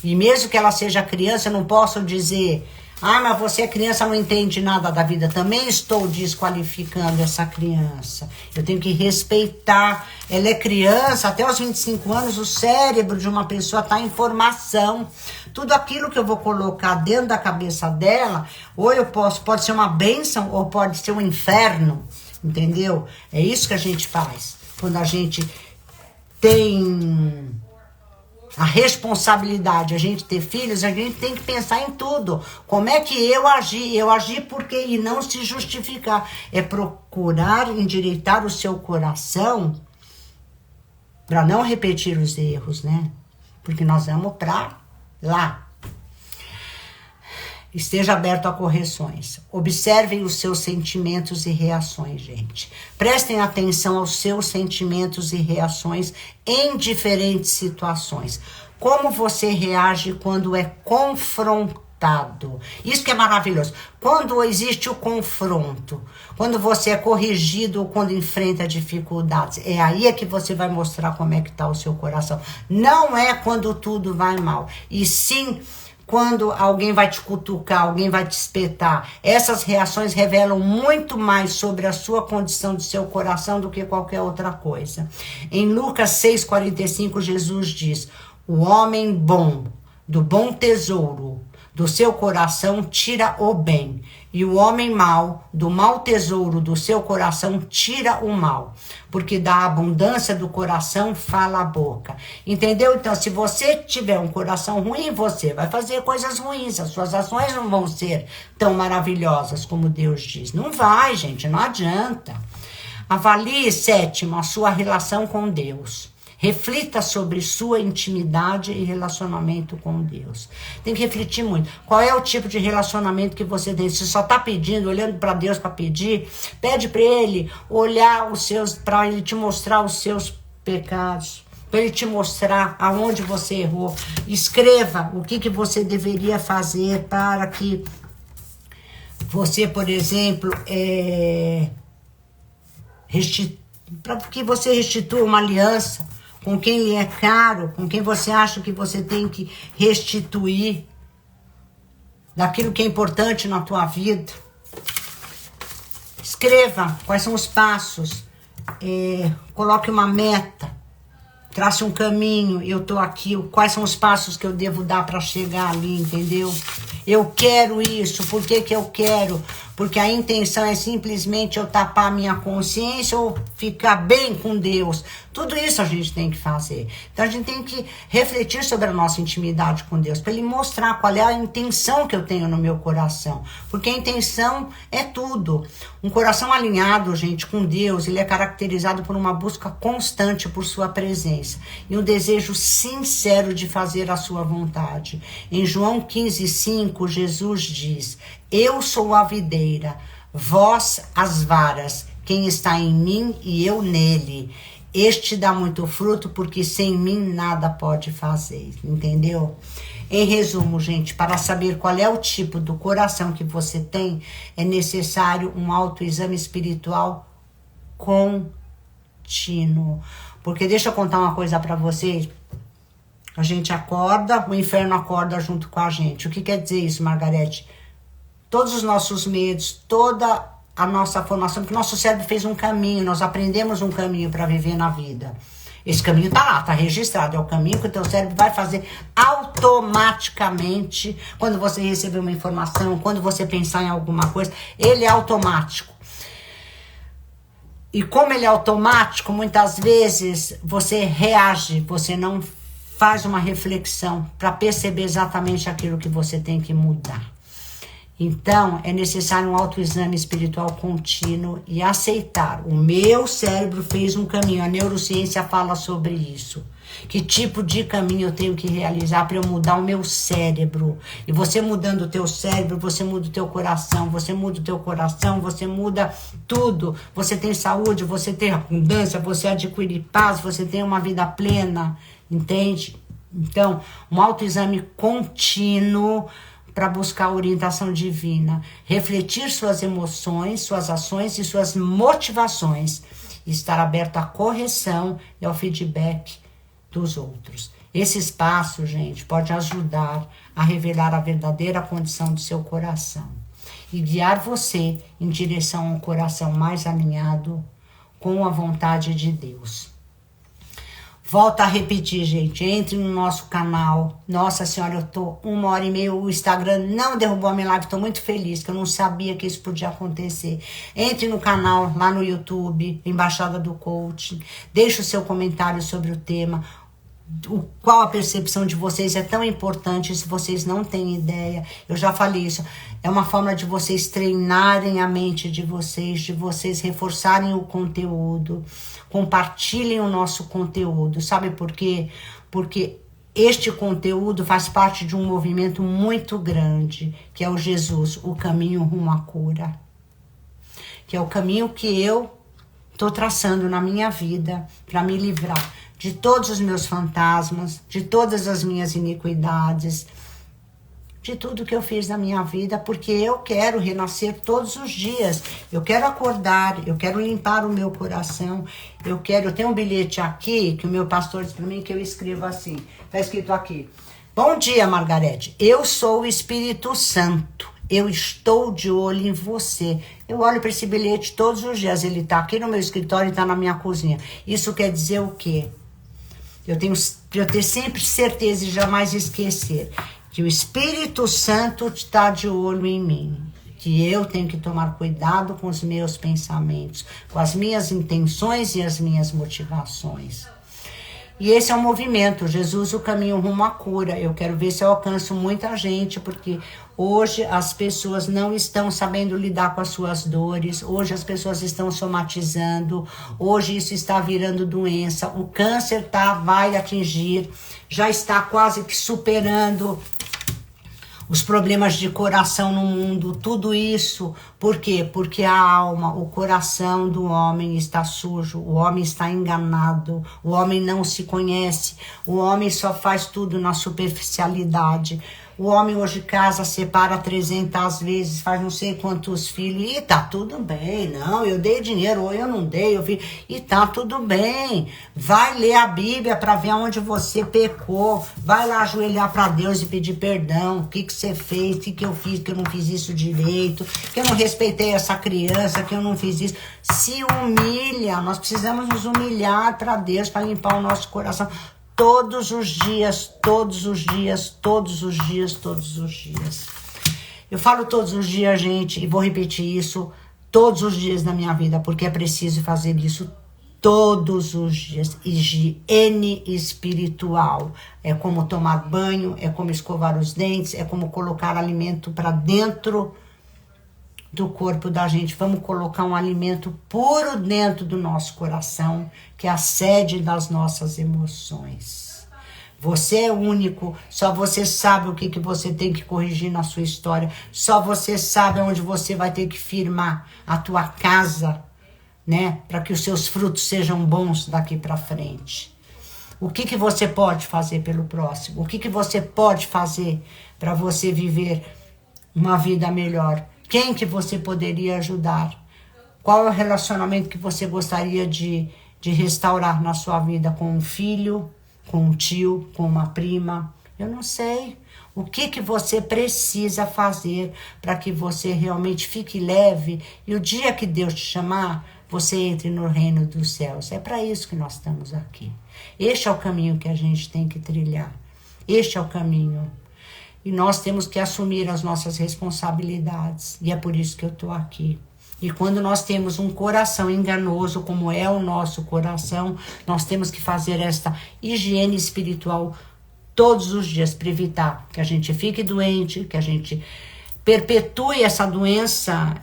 E mesmo que ela seja criança, eu não posso dizer... mas você é criança, não entende nada da vida. Também estou desqualificando essa criança. Eu tenho que respeitar. Ela é criança, até os 25 anos, o cérebro de uma pessoa está em formação. Tudo aquilo que eu vou colocar dentro da cabeça dela, ou pode ser uma bênção, ou pode ser um inferno. Entendeu? É isso que a gente faz. Quando a gente tem... a responsabilidade, a gente ter filhos, a gente tem que pensar em tudo. Como é que eu agi? Eu agi por quê? E não se justificar. É procurar endireitar o seu coração para não repetir os erros, né? Porque nós vamos para lá. Esteja aberto a correções. Observem os seus sentimentos e reações, gente. Prestem atenção aos seus sentimentos e reações em diferentes situações. Como você reage quando é confrontado? Isso que é maravilhoso. Quando existe o confronto, quando você é corrigido ou quando enfrenta dificuldades, é aí que você vai mostrar como é que está o seu coração. Não é quando tudo vai mal, e sim... quando alguém vai te cutucar, alguém vai te espetar. Essas reações revelam muito mais sobre a sua condição do seu coração do que qualquer outra coisa. Em Lucas 6,45, Jesus diz, o homem bom, do bom tesouro, do seu coração tira o bem. E o homem mau, do mau tesouro do seu coração, tira o mal. Porque da abundância do coração fala a boca. Entendeu? Então, se você tiver um coração ruim, você vai fazer coisas ruins. As suas ações não vão ser tão maravilhosas como Deus diz. Não vai, gente, não adianta. Avalie, sétimo, a sua relação com Deus. Reflita sobre sua intimidade e relacionamento com Deus. Tem que refletir muito. Qual é o tipo de relacionamento que você tem? Se só está pedindo, olhando para Deus para pedir, pede para Ele olhar para Ele te mostrar os seus pecados, para Ele te mostrar aonde você errou. Escreva o que você deveria fazer para que você, por exemplo, para que você restitua uma aliança com quem lhe é caro, com quem você acha que você tem que restituir daquilo que é importante na tua vida. Escreva quais são os passos, coloque uma meta, trace um caminho, eu tô aqui, quais são os passos que eu devo dar para chegar ali, entendeu? Eu quero isso, por que eu quero? Porque a intenção é simplesmente eu tapar a minha consciência ou ficar bem com Deus. Tudo isso a gente tem que fazer. Então a gente tem que refletir sobre a nossa intimidade com Deus, para Ele mostrar qual é a intenção que eu tenho no meu coração. Porque a intenção é tudo. Um coração alinhado, gente, com Deus, ele é caracterizado por uma busca constante por sua presença e um desejo sincero de fazer a sua vontade. Em João 15:5, Jesus diz: eu sou a videira, vós as varas, quem está em mim e eu nele. Este dá muito fruto, porque sem mim nada pode fazer, entendeu? Em resumo, gente, para saber qual é o tipo do coração que você tem, é necessário um autoexame espiritual contínuo. Porque deixa eu contar uma coisa para vocês. A gente acorda, o inferno acorda junto com a gente. O que quer dizer isso, Margarete? Todos os nossos medos, toda a nossa formação, porque o nosso cérebro fez um caminho, nós aprendemos um caminho para viver na vida. Esse caminho tá lá, tá registrado, é o caminho que o teu cérebro vai fazer automaticamente quando você receber uma informação, quando você pensar em alguma coisa, ele é automático. E como ele é automático, muitas vezes você reage, você não faz uma reflexão para perceber exatamente aquilo que você tem que mudar. Então, é necessário um autoexame espiritual contínuo e aceitar. O meu cérebro fez um caminho, a neurociência fala sobre isso. Que tipo de caminho eu tenho que realizar para eu mudar o meu cérebro? E você mudando o teu cérebro, você muda o teu coração. Você muda o teu coração, você muda tudo. Você tem saúde, você tem abundância, você adquire paz, você tem uma vida plena, entende? Então, um autoexame contínuo para buscar a orientação divina, refletir suas emoções, suas ações e suas motivações, e estar aberto à correção e ao feedback dos outros. Esse espaço, gente, pode ajudar a revelar a verdadeira condição do seu coração e guiar você em direção a um coração mais alinhado com a vontade de Deus. Volto a repetir, gente, entre no nosso canal. Nossa Senhora, eu tô 1h30, o Instagram não derrubou a minha live, tô muito feliz, que eu não sabia que isso podia acontecer. Entre no canal, lá no YouTube, Embaixada do Coaching, deixe o seu comentário sobre o tema, qual a percepção de vocês é tão importante, se vocês não têm ideia, eu já falei isso, é uma forma de vocês treinarem a mente de vocês reforçarem o conteúdo, compartilhem o nosso conteúdo, sabe por quê? Porque este conteúdo faz parte de um movimento muito grande, que é o Jesus, o caminho rumo à cura, que é o caminho que eu estou traçando na minha vida para me livrar de todos os meus fantasmas, de todas as minhas iniquidades, de tudo que eu fiz na minha vida, porque eu quero renascer todos os dias. Eu quero acordar, eu quero limpar o meu coração, eu tenho um bilhete aqui, que o meu pastor disse para mim, que eu escrevo assim, tá escrito aqui: bom dia, Margarete, eu sou o Espírito Santo, eu estou de olho em você. Eu olho para esse bilhete todos os dias, ele tá aqui no meu escritório e tá na minha cozinha. Isso quer dizer o quê? Eu tenho sempre certeza e jamais esquecer que o Espírito Santo está de olho em mim, que eu tenho que tomar cuidado com os meus pensamentos, com as minhas intenções e as minhas motivações. E esse é o movimento, Jesus, o caminho rumo à cura. Eu quero ver se eu alcanço muita gente, porque hoje as pessoas não estão sabendo lidar com as suas dores, hoje as pessoas estão somatizando, hoje isso está virando doença, o câncer vai atingir, já está quase que superando os problemas de coração no mundo, tudo isso, por quê? Porque a alma, o coração do homem está sujo, o homem está enganado, o homem não se conhece, o homem só faz tudo na superficialidade. O homem hoje casa, separa 300 vezes, faz não sei quantos filhos, e tá tudo bem, não, eu dei dinheiro, ou eu não dei, eu vi, e tá tudo bem. Vai ler a Bíblia para ver onde você pecou, vai lá ajoelhar para Deus e pedir perdão, o que você fez, o que eu fiz, que eu não fiz isso direito, que eu não respeitei essa criança, que eu não fiz isso. Se humilha, nós precisamos nos humilhar para Deus, para limpar o nosso coração. Todos os dias, todos os dias, todos os dias, todos os dias. Eu falo todos os dias, gente, e vou repetir isso todos os dias da minha vida, porque é preciso fazer isso todos os dias. Higiene espiritual. É como tomar banho, é como escovar os dentes, é como colocar alimento para dentro do corpo da gente. Vamos colocar um alimento puro dentro do nosso coração, que é a sede das nossas emoções. Você é único, só você sabe o que você tem que corrigir na sua história, só você sabe onde você vai ter que firmar a tua casa, né, para que os seus frutos sejam bons daqui para frente. O que você pode fazer pelo próximo? O que você pode fazer para você viver uma vida melhor? Quem que você poderia ajudar? Qual é o relacionamento que você gostaria de restaurar na sua vida? Com um filho, com um tio, com uma prima? Eu não sei. O que você precisa fazer para que você realmente fique leve e o dia que Deus te chamar, você entre no reino dos céus. É para isso que nós estamos aqui. Este é o caminho que a gente tem que trilhar. Este é o caminho. E nós temos que assumir as nossas responsabilidades. E é por isso que eu estou aqui. E quando nós temos um coração enganoso, como é o nosso coração, nós temos que fazer esta higiene espiritual todos os dias para evitar que a gente fique doente, que a gente perpetue essa doença,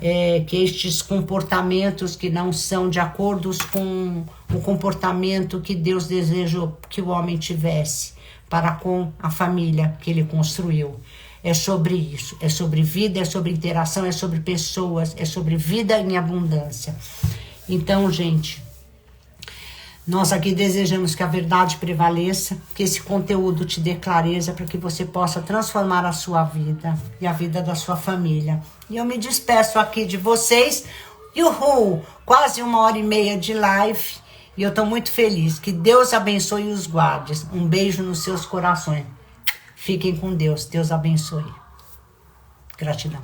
que estes comportamentos que não são de acordo com o comportamento que Deus desejou que o homem tivesse para com a família que ele construiu. É sobre isso, é sobre vida, é sobre interação, é sobre pessoas, é sobre vida em abundância. Então, gente, nós aqui desejamos que a verdade prevaleça, que esse conteúdo te dê clareza para que você possa transformar a sua vida e a vida da sua família. E eu me despeço aqui de vocês. Uhul! Quase 1h30 de live. E eu estou muito feliz. Que Deus abençoe e os guarde. Um beijo nos seus corações. Fiquem com Deus. Deus abençoe. Gratidão.